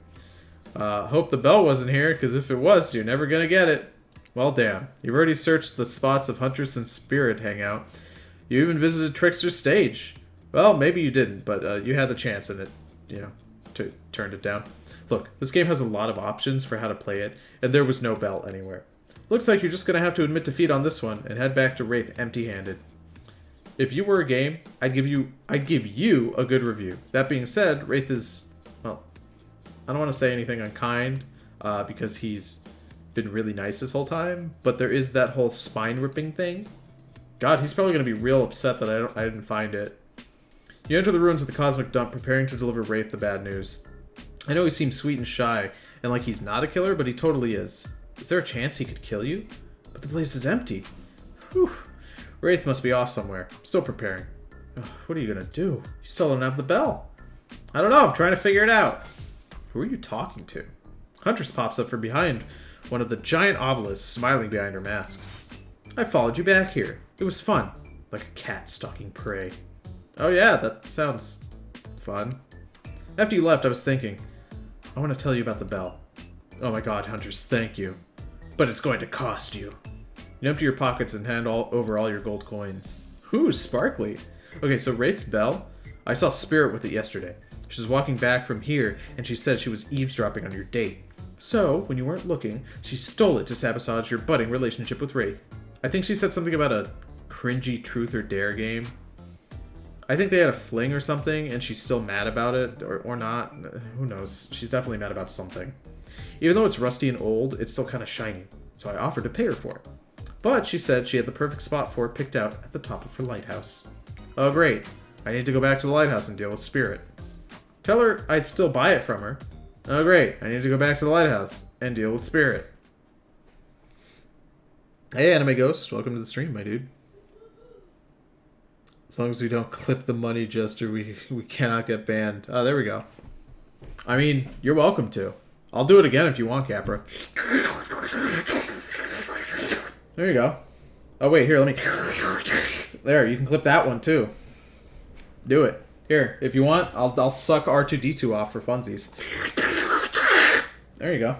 Hope the bell wasn't here, because if it was, you're never gonna get it. Well, damn. You've already searched the spots of Huntress and Spirit hangout. You even visited Trickster's stage. Well, maybe you didn't, but you had the chance and it, you know, turned it down. Look, this game has a lot of options for how to play it, and there was no bell anywhere. Looks like you're just gonna have to admit defeat on this one and head back to Wraith empty-handed. If you were a game, I'd give you a good review. That being said, Wraith is, well, I don't want to say anything unkind because he's been really nice this whole time, but there is that whole spine-ripping thing. God, he's probably gonna be real upset that I didn't find it. You enter the ruins of the Cosmic Dump, preparing to deliver Wraith the bad news. I know he seems sweet and shy, and like he's not a killer, but he totally is. Is there a chance he could kill you? But the place is empty. Whew. Wraith must be off somewhere. Still preparing. Ugh, what are you gonna do? You still don't have the bell. I don't know. I'm trying to figure it out. Who are you talking to? Huntress pops up from behind one of the giant obelisks, smiling behind her mask. I followed you back here. It was fun. Like a cat stalking prey. Oh yeah, that sounds fun. After you left, I was thinking, I want to tell you about the bell. Oh my god, Huntress, thank you. But it's going to cost you. You empty your pockets and hand over all your gold coins. Ooh, sparkly. Okay, so Wraith's bell, I saw Spirit with it yesterday. She was walking back from here, and she said she was eavesdropping on your date. So, when you weren't looking, she stole it to sabotage your budding relationship with Wraith. I think she said something about a cringy truth or dare game. I think they had a fling or something, and she's still mad about it, or not. Who knows? She's definitely mad about something. Even though it's rusty and old, it's still kind of shiny, so I offered to pay her for it. But she said she had the perfect spot for it picked out at the top of her lighthouse. Oh great, I need to go back to the lighthouse and deal with Spirit. Tell her I'd still buy it from her. Oh great, I need to go back to the lighthouse and deal with Spirit. Hey Anime Ghost, welcome to the stream, my dude. As long as we don't clip the money gesture, we cannot get banned. Oh, there we go. I mean, you're welcome to. I'll do it again if you want, Capra. There you go. Oh, wait, here, let me... There, you can clip that one, too. Do it. Here, if you want, I'll suck R2-D2 off for funsies. There you go.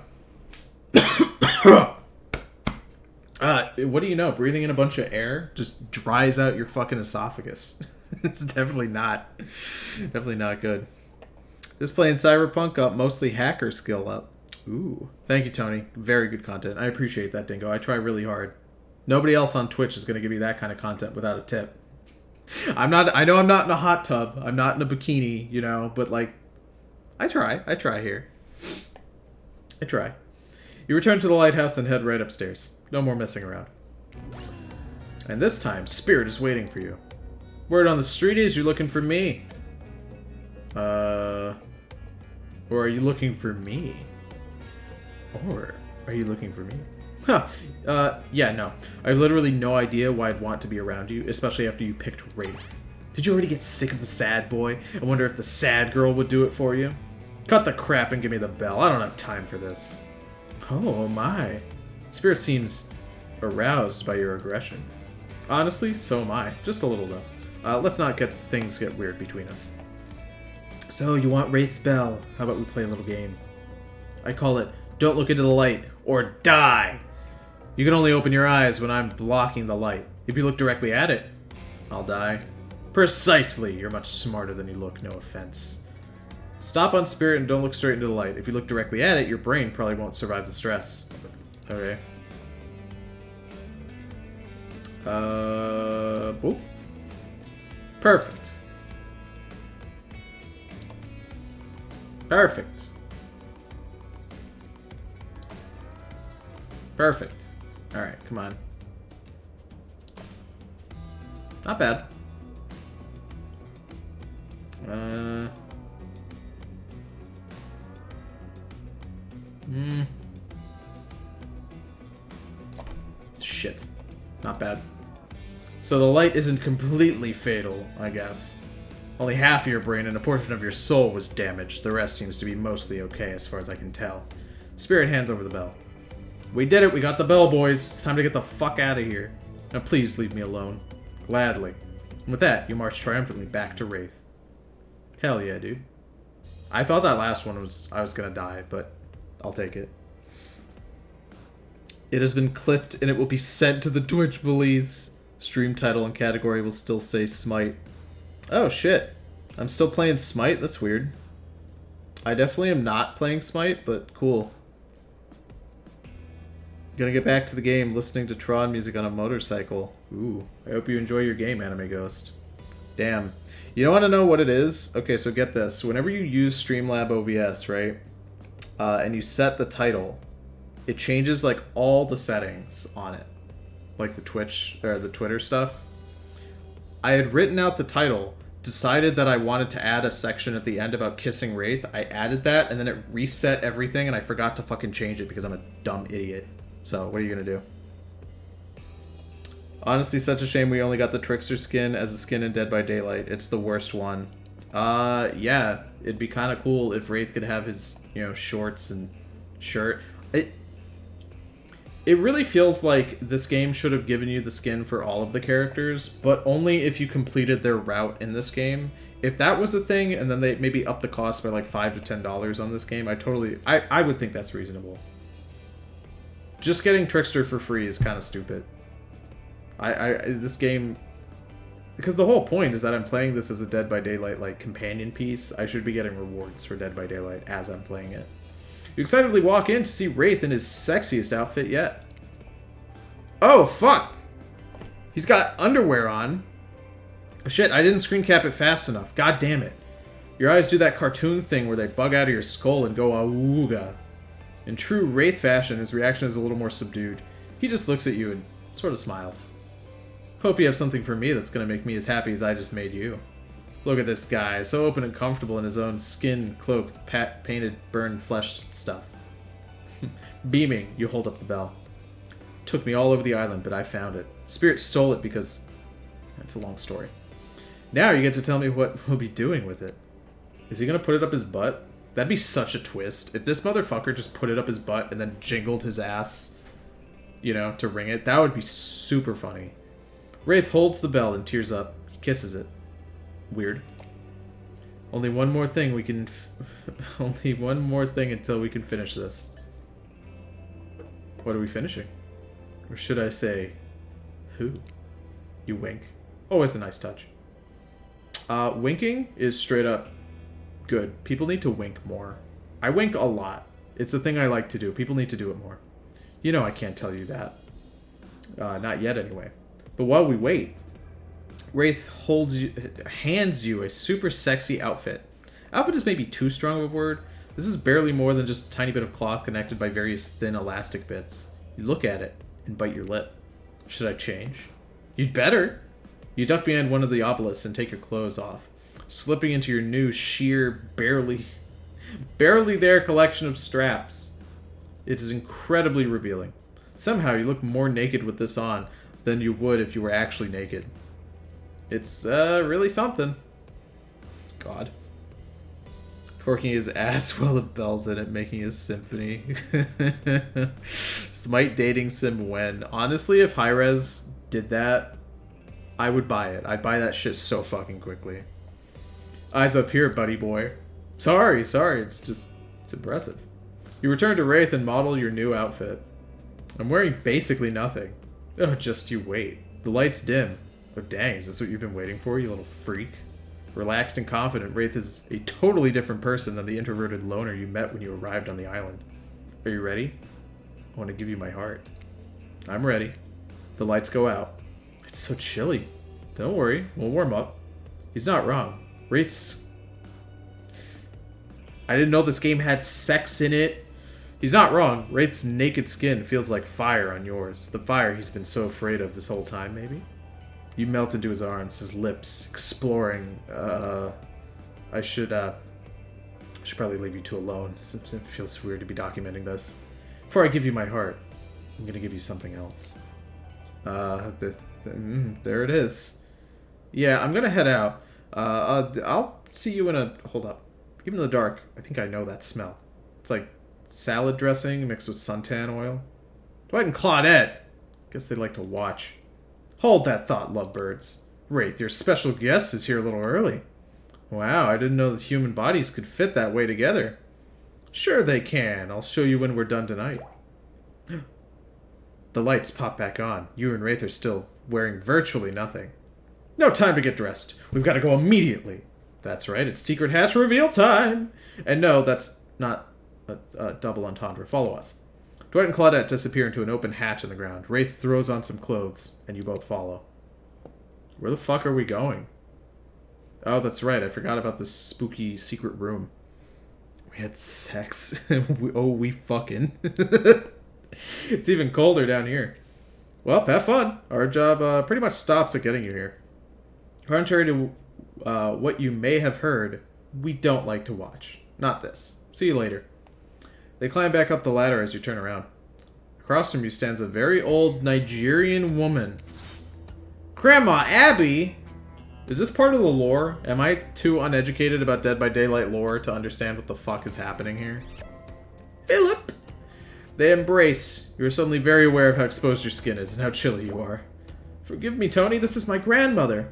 What do you know? Breathing in a bunch of air just dries out your fucking esophagus. It's definitely not good. Just playing Cyberpunk up, mostly hacker skill up. Ooh. Thank you, Tony. Very good content. I appreciate that, Dingo. I try really hard. Nobody else on Twitch is going to give you that kind of content without a tip. I know I'm not in a hot tub. I'm not in a bikini, you know, but like, I try here. I try. You return to the lighthouse and head right upstairs. No more messing around. And this time, Spirit is waiting for you. Word on the street is you're looking for me. Or are you looking for me? Or are you looking for me? Huh. Yeah, no. I have literally no idea why I'd want to be around you, especially after you picked Wraith. Did you already get sick of the sad boy? I wonder if the sad girl would do it for you? Cut the crap and give me the bell. I don't have time for this. Oh my. Spirit seems aroused by your aggression. Honestly, so am I. Just a little though. Let's not get things get weird between us. So, you want Wraith's bell? How about we play a little game? I call it, don't look into the light, or die! You can only open your eyes when I'm blocking the light. If you look directly at it, I'll die. Precisely! You're much smarter than you look, no offense. Stop on Spirit and don't look straight into the light. If you look directly at it, your brain probably won't survive the stress. Okay. Boop. Perfect. Perfect. Perfect. Alright, come on. Not bad. Shit. Not bad. So the light isn't completely fatal, I guess. Only half of your brain and a portion of your soul was damaged. The rest seems to be mostly okay as far as I can tell. Spirit hands over the bell. We did it! We got the bell, boys! It's time to get the fuck out of here. Now please leave me alone. Gladly. And with that, you march triumphantly back to Wraith. Hell yeah, dude. I thought that last one was... I was gonna die, but I'll take it. It has been clipped and it will be sent to the Twitch bullies. Stream title and category will still say Smite. Oh shit. I'm still playing Smite? That's weird. I definitely am not playing Smite, but cool. Gonna get back to the game, listening to Tron music on a motorcycle. Ooh. I hope you enjoy your game, Anime Ghost. Damn. You don't want to know what it is? Okay, so get this. Whenever you use Streamlab OBS, right? And you set the title, it changes like all the settings on it. Like the Twitch, or the Twitter stuff. I had written out the title, decided that I wanted to add a section at the end about kissing Wraith. I added that, and then it reset everything, and I forgot to fucking change it because I'm a dumb idiot. So, what are you gonna do? Honestly, such a shame we only got the Trickster skin as a skin in Dead by Daylight. It's the worst one. Yeah. It'd be kind of cool if Wraith could have his, you know, shorts and shirt. It really feels like this game should have given you the skin for all of the characters, but only if you completed their route in this game. If that was a thing, and then they maybe up the cost by like $5 to $10 on this game, I would think that's reasonable. Just getting Trickster for free is kind of stupid. This game, because the whole point is that I'm playing this as a Dead by Daylight like companion piece. I should be getting rewards for Dead by Daylight as I'm playing it. You excitedly walk in to see Wraith in his sexiest outfit yet. Oh fuck! He's got underwear on. Oh, shit, I didn't screen cap it fast enough. God damn it. Your eyes do that cartoon thing where they bug out of your skull and go awooga. In true Wraith fashion, his reaction is a little more subdued. He just looks at you and sort of smiles. Hope you have something for me that's gonna make me as happy as I just made you. Look at this guy, so open and comfortable in his own skin-cloaked, painted, burned flesh stuff. Beaming, you hold up the bell. Took me all over the island, but I found it. Spirit stole it because... That's a long story. Now you get to tell me what we'll be doing with it. Is he gonna put it up his butt? That'd be such a twist. If this motherfucker just put it up his butt and then jingled his ass, you know, to ring it, that would be super funny. Wraith holds the bell and tears up. He kisses it. Weird. Only one more thing we can... Only one more thing until we can finish this. What are we finishing? Or should I say... Who? You wink. Always a nice touch. Winking is straight up good. People need to wink more. I wink a lot. It's a thing I like to do. People need to do it more. You know I can't tell you that. Not yet, anyway. But while we wait... Wraith hands you a super sexy outfit. Outfit is maybe too strong of a word. This is barely more than just a tiny bit of cloth connected by various thin elastic bits. You look at it and bite your lip. Should I change? You'd better. You duck behind one of the obelisks and take your clothes off, slipping into your new sheer, barely there collection of straps. It is incredibly revealing. Somehow you look more naked with this on than you would if you were actually naked. It's, really something. God. Corking his ass while the bell's in it, making his symphony. Smite dating sim when. Honestly, if Hi-Rez did that, I would buy it. I'd buy that shit so fucking quickly. Eyes up here, buddy boy. Sorry. It's impressive. You return to Wraith and model your new outfit. I'm wearing basically nothing. Oh, just you wait. The light's dim. Oh, dang, is this what you've been waiting for, you little freak? Relaxed and confident, Wraith is a totally different person than the introverted loner you met when you arrived on the island. Are you ready? I want to give you my heart. I'm ready. The lights go out. It's so chilly. Don't worry, we'll warm up. He's not wrong. Wraith's... I didn't know this game had sex in it. He's not wrong. Wraith's naked skin feels like fire on yours. The fire he's been so afraid of this whole time, maybe? You melt into his arms, his lips, exploring. I should probably leave you two alone. It feels weird to be documenting this. Before I give you my heart, I'm gonna give you something else. There it is. Yeah, I'm gonna head out. I'll see you in a... Hold up. Even in the dark, I think I know that smell. It's like salad dressing mixed with suntan oil. Dwight and Claudette. Guess they like to watch. Hold that thought, lovebirds. Wraith, your special guest is here a little early. Wow, I didn't know that human bodies could fit that way together. Sure they can. I'll show you when we're done tonight. The lights pop back on. You and Wraith are still wearing virtually nothing. No time to get dressed. We've got to go immediately. That's right, it's secret hatch reveal time. And no, that's not a double entendre. Follow us. Dwight and Claudette disappear into an open hatch in the ground. Wraith throws on some clothes, and you both follow. Where the fuck are we going? Oh, that's right. I forgot about this spooky secret room. We had sex. we fucking. It's even colder down here. Well, have fun. Our job pretty much stops at getting you here. Contrary to what you may have heard, we don't like to watch. Not this. See you later. They climb back up the ladder as you turn around. Across from you stands a very old Nigerian woman. Grandma Abby? Is this part of the lore? Am I too uneducated about Dead by Daylight lore to understand what the fuck is happening here? Philip! They embrace. You are suddenly very aware of how exposed your skin is and how chilly you are. Forgive me, Tony, this is my grandmother.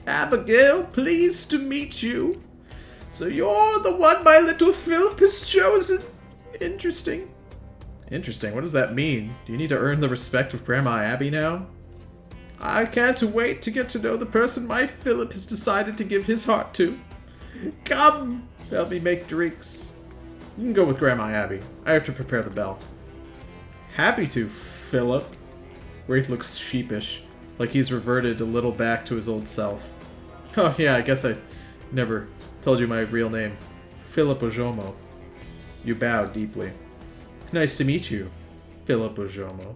Abigail, pleased to meet you. So you're the one my little Philip has chosen. Interesting. Interesting, what does that mean? Do you need to earn the respect of Grandma Abby now? I can't wait to get to know the person my Philip has decided to give his heart to. Come, help me make drinks. You can go with Grandma Abby. I have to prepare the bell. Happy to, Philip. Wraith looks sheepish, like he's reverted a little back to his old self. Oh yeah, I guess I never told you my real name. Philip Ojomo. You bow deeply. Nice to meet you, Philip Ojomo.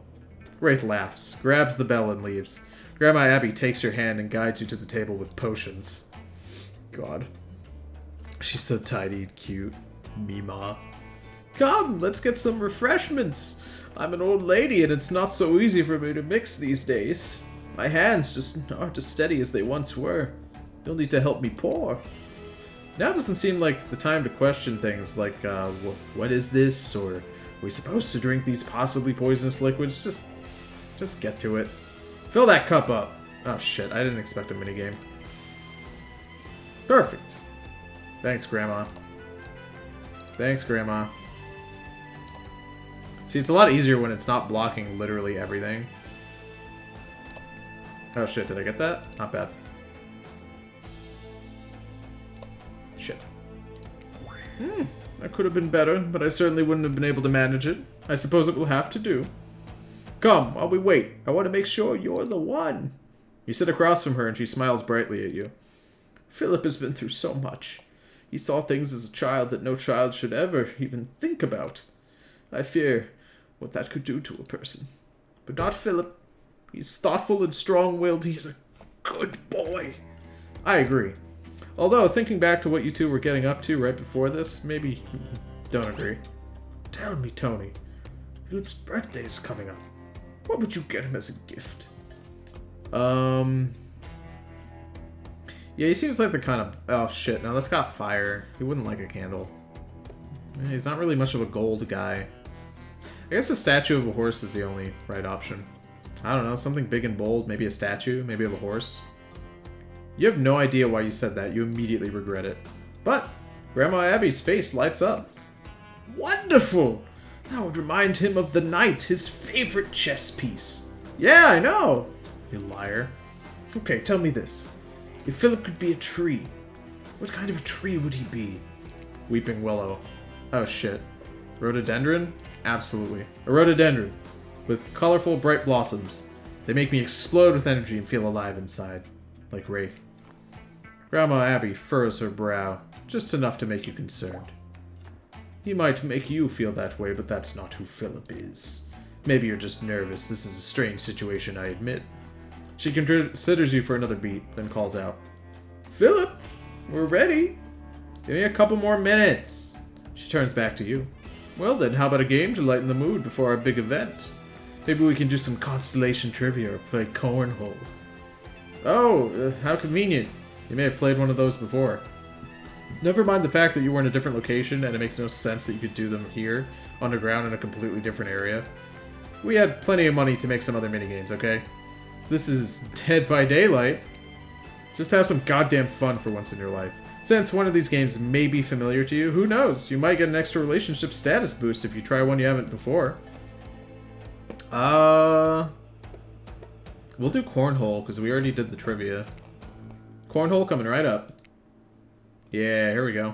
Wraith laughs, grabs the bell and leaves. Grandma Abby takes your hand and guides you to the table with potions. God. She's so tidy and cute. Mima. Come, let's get some refreshments. I'm an old lady and it's not so easy for me to mix these days. My hands just aren't as steady as they once were. You'll need to help me pour. Now doesn't seem like the time to question things like, what is this? Or, are we supposed to drink these possibly poisonous liquids? Just get to it. Fill that cup up. Oh shit, I didn't expect a minigame. Perfect. Thanks, Grandma. Thanks, Grandma. See, it's a lot easier when it's not blocking literally everything. Oh shit, did I get that? Not bad. Shit. That could have been better, but I certainly wouldn't have been able to manage it. I suppose it will have to do. Come, while we wait, I want to make sure you're the one. You sit across from her and she smiles brightly at you. Philip has been through so much. He saw things as a child that no child should ever even think about. I fear what that could do to a person. But not Philip. He's thoughtful and strong-willed. He's a good boy. I agree. Although, thinking back to what you two were getting up to right before this, maybe don't agree. Tell me, Tony. Philip's birthday is coming up. What would you get him as a gift? Yeah, he seems like the kind of... Oh, shit. No, that's got fire. He wouldn't like a candle. Yeah, he's not really much of a gold guy. I guess a statue of a horse is the only right option. I don't know, something big and bold. Maybe a statue, maybe of a horse. You have no idea why you said that. You immediately regret it. But Grandma Abby's face lights up. Wonderful! That would remind him of the knight, his favorite chess piece. Yeah, I know! You liar. Okay, tell me this. If Philip could be a tree, what kind of a tree would he be? Weeping willow. Oh shit. Rhododendron? Absolutely. A rhododendron. With colorful, bright blossoms. They make me explode with energy and feel alive inside. Like Wraith. Grandma Abby furrows her brow. Just enough to make you concerned. He might make you feel that way, but that's not who Philip is. Maybe you're just nervous. This is a strange situation, I admit. She considers you for another beat, then calls out. Philip, we're ready. Give me a couple more minutes. She turns back to you. Well then, how about a game to lighten the mood before our big event? Maybe we can do some constellation trivia or play cornhole. Oh, how convenient. You may have played one of those before. Never mind the fact that you were in a different location and it makes no sense that you could do them here, underground in a completely different area. We had plenty of money to make some other minigames, okay? This is Dead by Daylight. Just have some goddamn fun for once in your life. Since one of these games may be familiar to you, who knows? You might get an extra relationship status boost if you try one you haven't before. We'll do cornhole, because we already did the trivia. Cornhole coming right up. Yeah, here we go.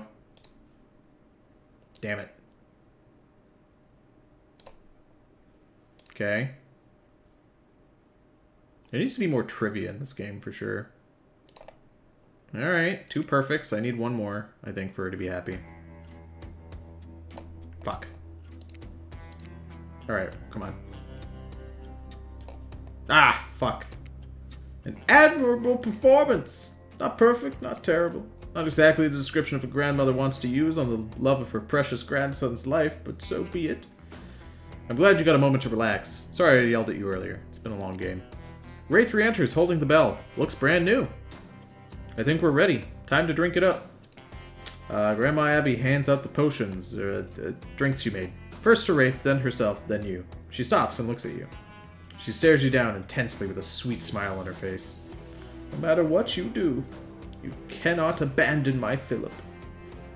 Damn it. Okay. There needs to be more trivia in this game, for sure. Alright, 2 perfects. I need 1 more, I think, for her to be happy. Fuck. Alright, come on. Ah, fuck. An admirable performance! Not perfect, not terrible. Not exactly the description of a grandmother wants to use on the love of her precious grandson's life, but so be it. I'm glad you got a moment to relax. Sorry I yelled at you earlier. It's been a long game. Wraith re-enters, holding the bell. Looks brand new. I think we're ready. Time to drink it up. Grandma Abby hands out the potions, drinks you made. First to Wraith, then herself, then you. She stops and looks at you. She stares you down intensely with a sweet smile on her face. No matter what you do, you cannot abandon my Philip.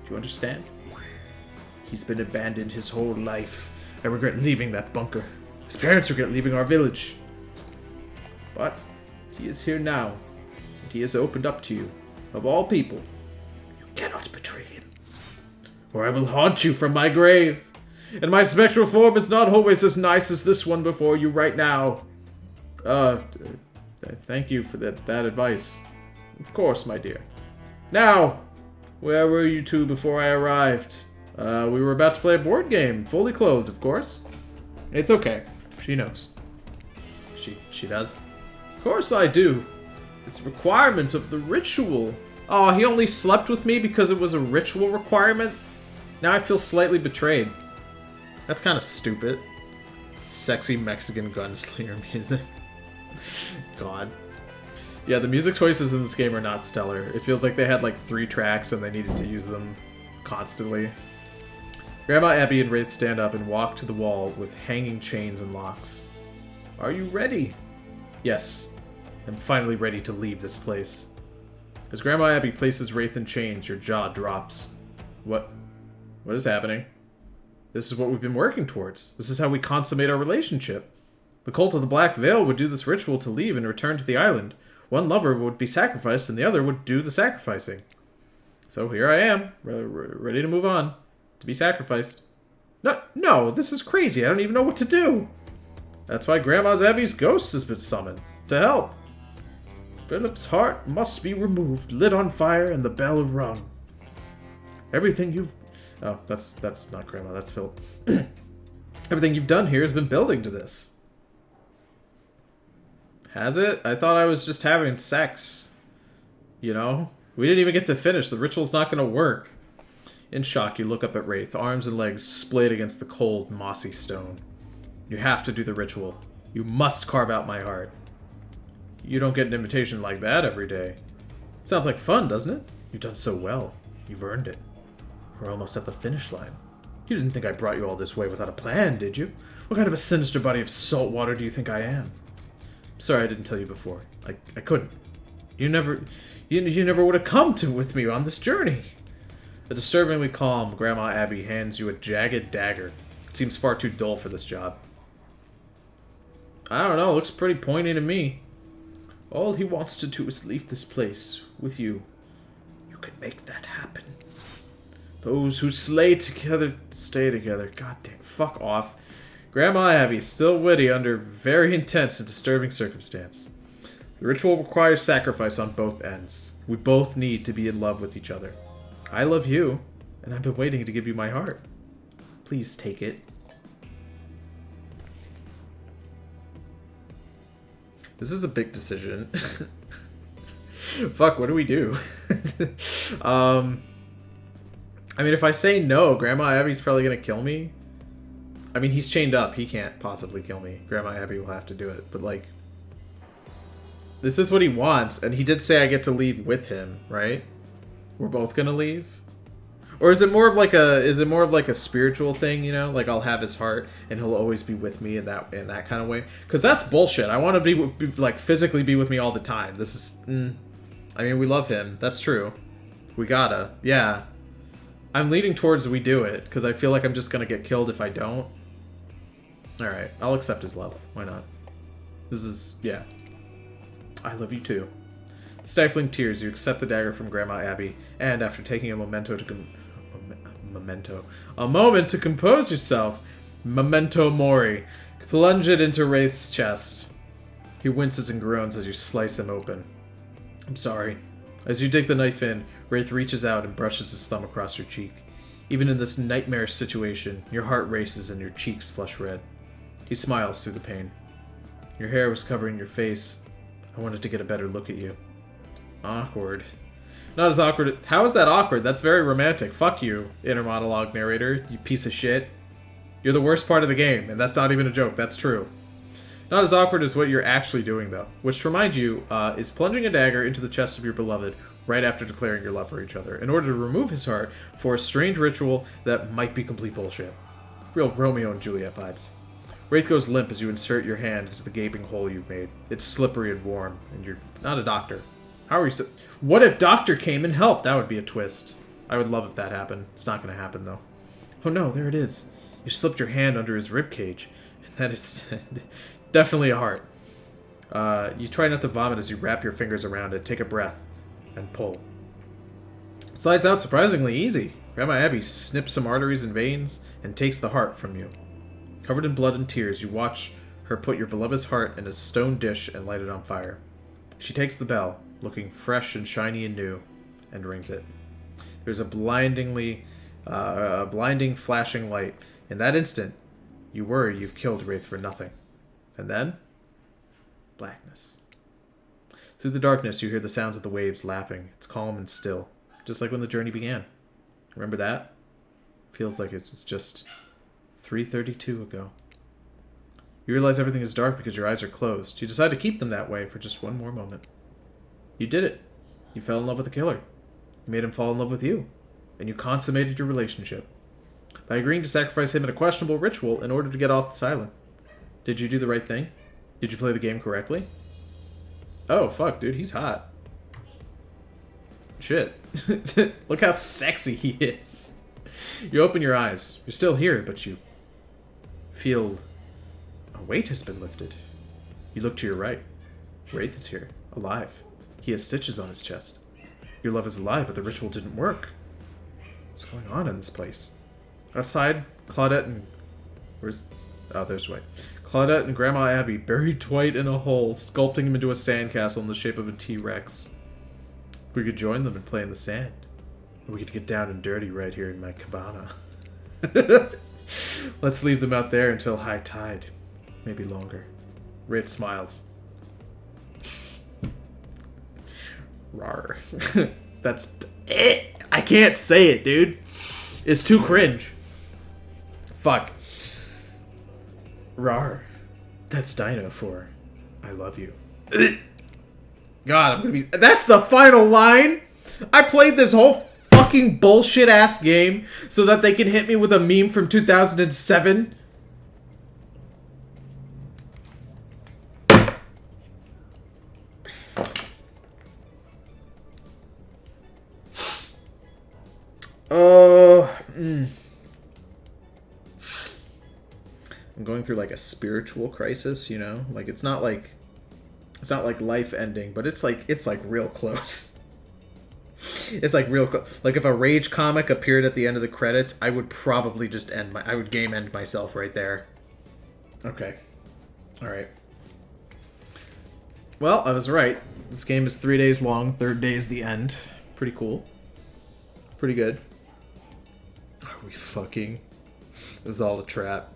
Do you understand? He's been abandoned his whole life. I regret leaving that bunker. His parents regret leaving our village. But he is here now, and he has opened up to you. Of all people, you cannot betray him, or I will haunt you from my grave. And my spectral form is not always as nice as this one before you right now. Thank you for that advice. Of course, my dear. Now, where were you two before I arrived? We were about to play a board game, fully clothed, of course. It's okay. She knows. She does? Of course I do. It's a requirement of the ritual. Oh, he only slept with me because it was a ritual requirement? Now I feel slightly betrayed. That's kind of stupid. Sexy Mexican gunslinger music. God. Yeah, the music choices in this game are not stellar. It feels like they had like 3 tracks and they needed to use them constantly. Grandma Abby and Wraith stand up and walk to the wall with hanging chains and locks. Are you ready? Yes. I'm finally ready to leave this place. As Grandma Abby places Wraith in chains, your jaw drops. What is happening? This is what we've been working towards. This is how we consummate our relationship. The Cult of the Black Veil would do this ritual to leave and return to the island. One lover would be sacrificed and the other would do the sacrificing. So here I am, ready to move on. To be sacrificed. No, this is crazy. I don't even know what to do. That's why Grandma's Abby's ghost has been summoned. To help. Philip's heart must be removed, lit on fire, and the bell rung. Everything you've... Oh, that's not Grandma, that's Philip. Everything you've done here has been building to this. Has it? I thought I was just having sex. You know? We didn't even get to finish. The ritual's not going to work. In shock, you look up at Wraith, arms and legs splayed against the cold, mossy stone. You have to do the ritual. You must carve out my heart. You don't get an invitation like that every day. Sounds like fun, doesn't it? You've done so well. You've earned it. We're almost at the finish line. You didn't think I brought you all this way without a plan, did you? What kind of a sinister body of salt water do you think I am? Sorry I didn't tell you before. I couldn't. You never would have come with me on this journey. A disturbingly calm Grandma Abby hands you a jagged dagger. It seems far too dull for this job. I don't know, looks pretty pointy to me. All he wants to do is leave this place with you. You can make that happen. Those who slay together stay together. God damn, fuck off. Grandma Abby, still witty under very intense and disturbing circumstance. The ritual requires sacrifice on both ends. We both need to be in love with each other. I love you, and I've been waiting to give you my heart. Please take it. This is a big decision. Fuck, what do we do? I mean, if I say no, Grandma Abby's probably gonna kill me. I mean, he's chained up. He can't possibly kill me. Grandma Abby will have to do it. But, like, this is what he wants. And he did say I get to leave with him, right? We're both gonna leave? Or is it more of like a spiritual thing, you know? Like, I'll have his heart and he'll always be with me in that kind of way? Because that's bullshit. I want to be like, physically be with me all the time. This is... I mean, we love him. That's true. We gotta. Yeah. I'm leaning towards we do it, because I feel like I'm just gonna get killed if I don't. Alright, I'll accept his love. Why not? This is... yeah. I love you too. Stifling tears, you accept the dagger from Grandma Abby, and after taking a moment to compose yourself, memento mori, plunge it into Wraith's chest. He winces and groans as you slice him open. I'm sorry. As you dig the knife in, Wraith reaches out and brushes his thumb across your cheek. Even in this nightmarish situation, your heart races and your cheeks flush red. He smiles through the pain. Your hair was covering your face. I wanted to get a better look at you. Awkward. Not as awkward. How is that awkward? That's very romantic. Fuck you, inner monologue narrator, you piece of shit. You're the worst part of the game, and that's not even a joke. That's true. Not as awkward as what you're actually doing, though. Which, to remind you, is plunging a dagger into the chest of your beloved right after declaring your love for each other, in order to remove his heart for a strange ritual that might be complete bullshit. Real Romeo and Juliet vibes. Wraith goes limp as you insert your hand into the gaping hole you've made. It's slippery and warm, and you're not a doctor. How are you so... What if Doctor came and helped? That would be a twist. I would love if that happened. It's not going to happen, though. Oh no, there it is. You slipped your hand under his ribcage. That is definitely a heart. You try not to vomit as you wrap your fingers around it, take a breath, and pull. It slides out surprisingly easy. Grandma Abby snips some arteries and veins and takes the heart from you. Covered in blood and tears, you watch her put your beloved's heart in a stone dish and light it on fire. She takes the bell, looking fresh and shiny and new, and rings it. There's a blinding flashing light. In that instant, you worry you've killed Wraith for nothing. And then, blackness. Through the darkness, you hear the sounds of the waves lapping. It's calm and still, just like when the journey began. Remember that? Feels like it was just 3:32 ago. You realize everything is dark because your eyes are closed. You decide to keep them that way for just one more moment. You did it. You fell in love with the killer. You made him fall in love with you. And you consummated your relationship by agreeing to sacrifice him in a questionable ritual in order to get off this island. Did you do the right thing? Did you play the game correctly? Oh, fuck, dude. He's hot. Shit. Look how sexy he is. You open your eyes. You're still here, but you feel a weight has been lifted. You look to your right. Wraith is here, alive. He has stitches on his chest. Your love is alive, but the ritual didn't work. What's going on in this place? Outside, Claudette and... Where's... Oh, there's Dwight. Claudette and Grandma Abby buried Dwight in a hole, sculpting him into a sandcastle in the shape of a T-Rex. We could join them and play in the sand. Or we could get down and dirty right here in my cabana. Let's leave them out there until high tide. Maybe longer. Wraith smiles. Rawr. That's... I can't say it, dude. It's too cringe. Fuck. Rar. That's Dino for I love you. God, I'm gonna be... That's the final line? I played this whole fucking bullshit-ass game so that they can hit me with a meme from 2007? I'm going through like a spiritual crisis, you know? Like it's not like life ending, but it's like real close. It's like real close. Like if a Rage comic appeared at the end of the credits, I would probably just I would game end myself right there. Okay. All right. Well, I was right. This game is 3 days long. Third day is the end. Pretty cool. Pretty good. Are we fucking? It was all a trap.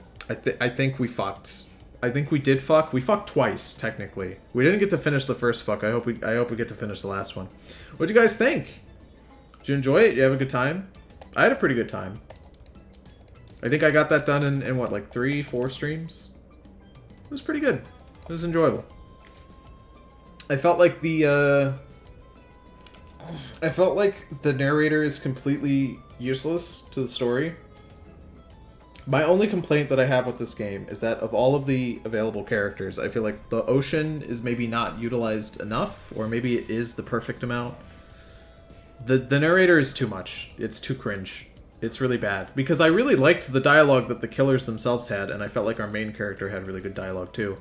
I think we fucked. I think we did fuck. We fucked twice, technically. We didn't get to finish the first fuck. I hope we get to finish the last one. What'd you guys think? Did you enjoy it? You have a good time? I had a pretty good time. I think I got that done in what, like 3-4 streams? It was pretty good. It was enjoyable. I felt like the narrator is completely useless to the story. My only complaint that I have with this game is that of all of the available characters, I feel like the ocean is maybe not utilized enough, or maybe it is the perfect amount. The narrator is too much. It's too cringe. It's really bad. Because I really liked the dialogue that the killers themselves had, and I felt like our main character had really good dialogue too.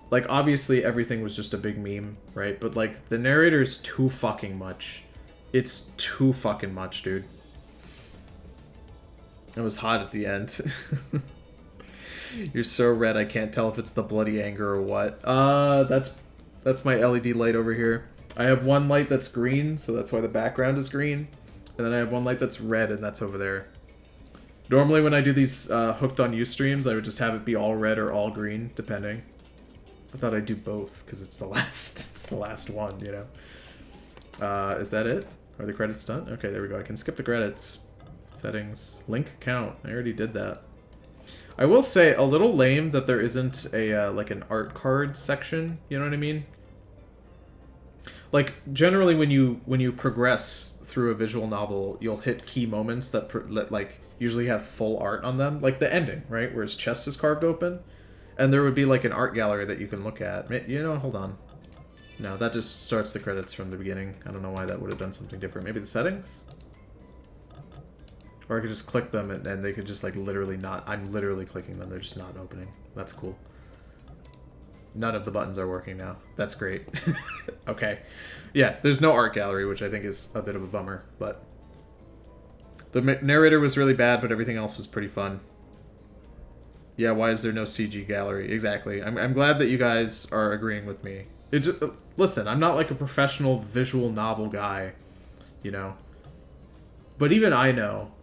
Like, obviously everything was just a big meme, right? But like, the narrator is too fucking much. It's too fucking much, dude. It was hot at the end. You're so red I can't tell if it's the bloody anger or what. That's my LED light over here. I have one light that's green, so that's why the background is green. And then I have one light that's red, and that's over there. Normally when I do these Hooked on You streams, I would just have it be all red or all green, depending. I thought I'd do both, because it's the last one, you know. Is that it? Are the credits done? Okay, there we go. I can skip the credits. Settings. Link count. I already did that. I will say, a little lame that there isn't a, like an art card section, you know what I mean? Like, generally when you progress through a visual novel, you'll hit key moments that like, usually have full art on them. Like the ending, right? Where his chest is carved open. And there would be like an art gallery that you can look at. You know, hold on. No, that just starts the credits from the beginning. I don't know why that would have done something different. Maybe the settings? Or I could just click them and they could just like literally not... I'm literally clicking them. They're just not opening. That's cool. None of the buttons are working now. That's great. Okay. Yeah, there's no art gallery, which I think is a bit of a bummer. But the narrator was really bad, but everything else was pretty fun. Yeah, why is there no CG gallery? Exactly. I'm glad that you guys are agreeing with me. It just, listen, I'm not like a professional visual novel guy, you know. But even I know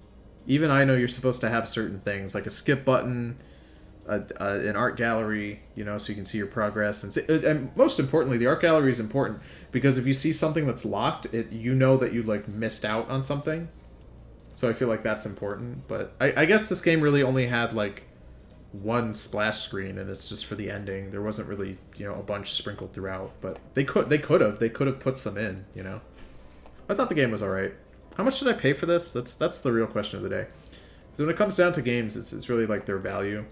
you're supposed to have certain things, like a skip button, an art gallery, you know, so you can see your progress. And most importantly, the art gallery is important because if you see something that's locked, you know that you like missed out on something. So I feel like that's important. But I guess this game really only had like one splash screen, and it's just for the ending. There wasn't really, you know, a bunch sprinkled throughout, but they could have put some in, you know. I thought the game was all right. How much did I pay for this? That's the real question of the day. So when it comes down to games, it's really like their value.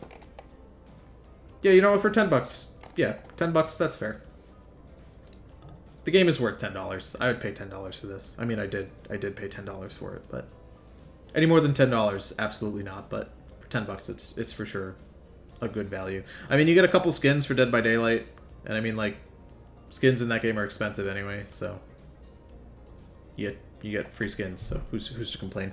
Yeah, you know what, for $10, yeah, $10, that's fair. The game is worth $10. I would pay $10 for this. I mean, I did pay $10 for it, but any more than $10, absolutely not. But for $10, it's for sure a good value. I mean, you get a couple skins for Dead by Daylight, and I mean, like, skins in that game are expensive anyway, so you get free skins, so who's to complain?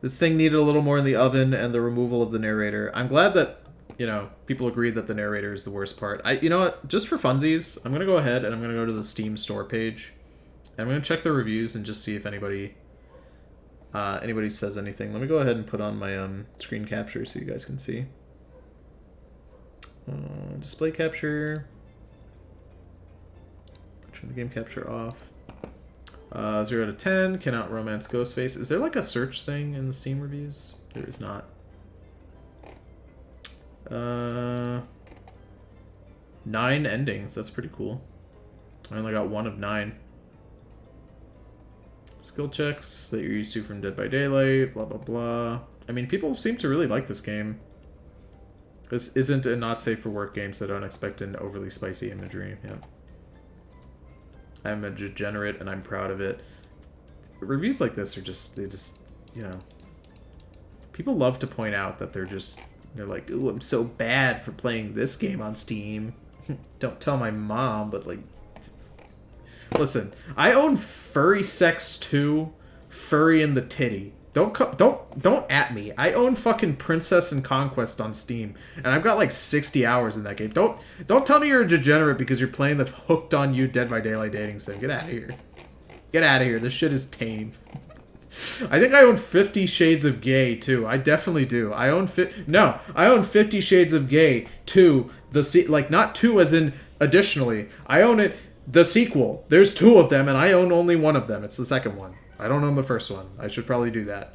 This thing needed a little more in the oven, and the removal of the narrator. I'm glad that, you know, people agree that the narrator is the worst part. You know what? Just for funsies, I'm gonna go ahead and I'm gonna go to the Steam store page. And I'm gonna check the reviews and just see if anybody says anything. Let me go ahead and put on my screen capture so you guys can see. Display capture. Turn the game capture off. 0 to 10, cannot romance Ghostface. Is there like a search thing in the Steam reviews? There is not. 9 endings. That's pretty cool. I only got 1 of 9. Skill checks that you're used to from Dead by Daylight, blah, blah, blah. I mean, people seem to really like this game. This isn't a not safe for work game, so don't expect an overly spicy imagery. Yeah. I'm a degenerate and I'm proud of it. Reviews like this are just, you know, people love to point out that they're like, ooh, I'm so bad for playing this game on Steam. Don't tell my mom, but like, listen, I own Furry Sex 2, Furry in the Titty. Don't at me. I own fucking Princess and Conquest on Steam, and I've got like 60 hours in that game. Don't tell me you're a degenerate because you're playing the hooked on you Dead by Daylight dating sim. Get out of here. Get out of here. This shit is tame. I think I own 50 Shades of Gay too. I definitely do. I own 50 Shades of Gay 2. Like not 2 as in additionally. I own it the sequel. There's 2 of them and I own only one of them. It's the second one. I don't own the first one. I should probably do that.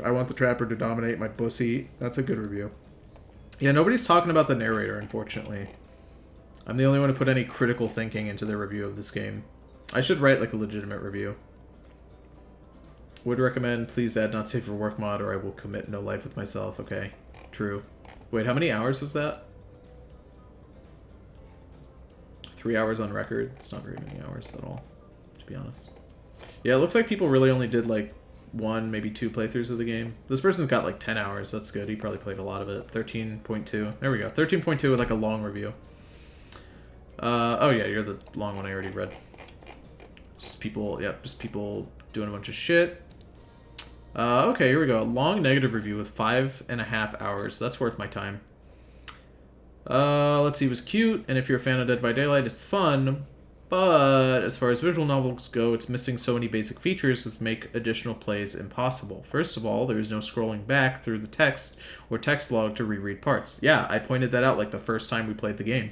I want the Trapper to dominate my pussy. That's a good review. Yeah, nobody's talking about the narrator, unfortunately. I'm the only one who put any critical thinking into their review of this game. I should write like a legitimate review. Would recommend, please add not safe for work mod or I will commit no life with myself. Okay, true. Wait, how many hours was that? 3 hours on record? It's not very many hours at all, to be honest. Yeah, it looks like people really only did like 1, maybe 2 playthroughs of the game. This person's got like 10 hours. That's good. He probably played a lot of it. 13.2. There we go. 13.2 with like a long review. Oh yeah, you're the long one I already read. Just people, yeah, just people doing a bunch of shit. Okay, here we go. A long negative review with 5.5 hours. That's worth my time. Let's see, it was cute, and if you're a fan of Dead by Daylight, it's fun. But as far as visual novels go, it's missing so many basic features which make additional plays impossible. First of all, there is no scrolling back through the text or text log to reread parts. Yeah, I pointed that out like the first time we played the game.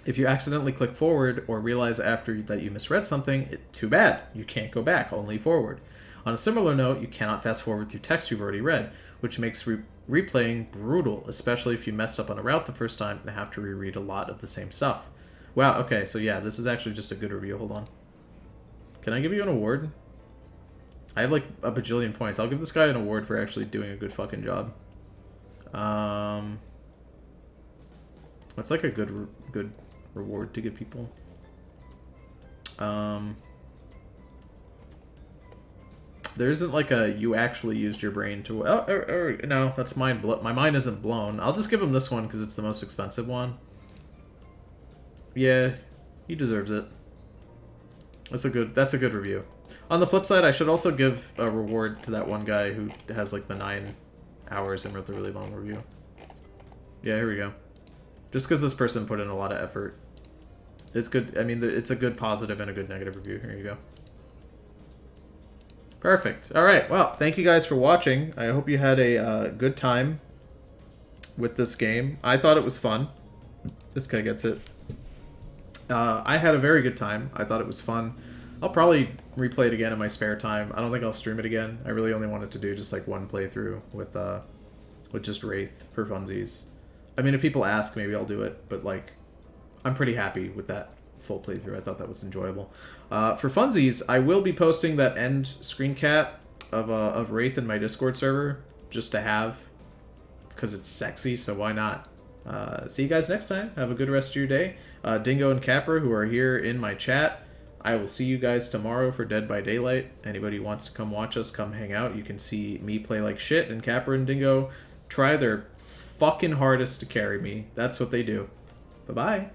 If you accidentally click forward or realize after that you misread something, too bad. You can't go back, only forward. On a similar note, you cannot fast forward through text you've already read, which makes replaying brutal, especially if you messed up on a route the first time and have to reread a lot of the same stuff. Wow, okay, so yeah, this is actually just a good review. Hold on. Can I give you an award? I have like a bajillion points. I'll give this guy an award for actually doing a good fucking job. What's like a good reward to give people? There isn't like a you actually used your brain to... no, that's mine. My mind isn't blown. I'll just give him this one because it's the most expensive one. Yeah, he deserves it. That's a good review. On the flip side, I should also give a reward to that one guy who has like the 9 hours and wrote the really long review. Yeah, here we go. Just because this person put in a lot of effort. It's good. I mean, it's a good positive and a good negative review. Here you go. Perfect. All right. Well, thank you guys for watching. I hope you had a good time with this game. I thought it was fun. This guy gets it. I had a very good time. I thought it was fun. I'll probably replay it again in my spare time. I don't think I'll stream it again. I really only wanted to do just like one playthrough with just Wraith for funsies. I mean, if people ask, maybe I'll do it, but like, I'm pretty happy with that full playthrough. I thought that was enjoyable. For funsies, I will be posting that end screen cap of Wraith in my Discord server just to have, because it's sexy. So why not? See you guys next time. Have a good rest of your day. Dingo and Capper, who are here in my chat, I will see you guys tomorrow for Dead by Daylight. Anybody who wants to come watch us, come hang out. You can see me play like shit, and Capper and Dingo try their fucking hardest to carry me. That's what they do. Bye-bye.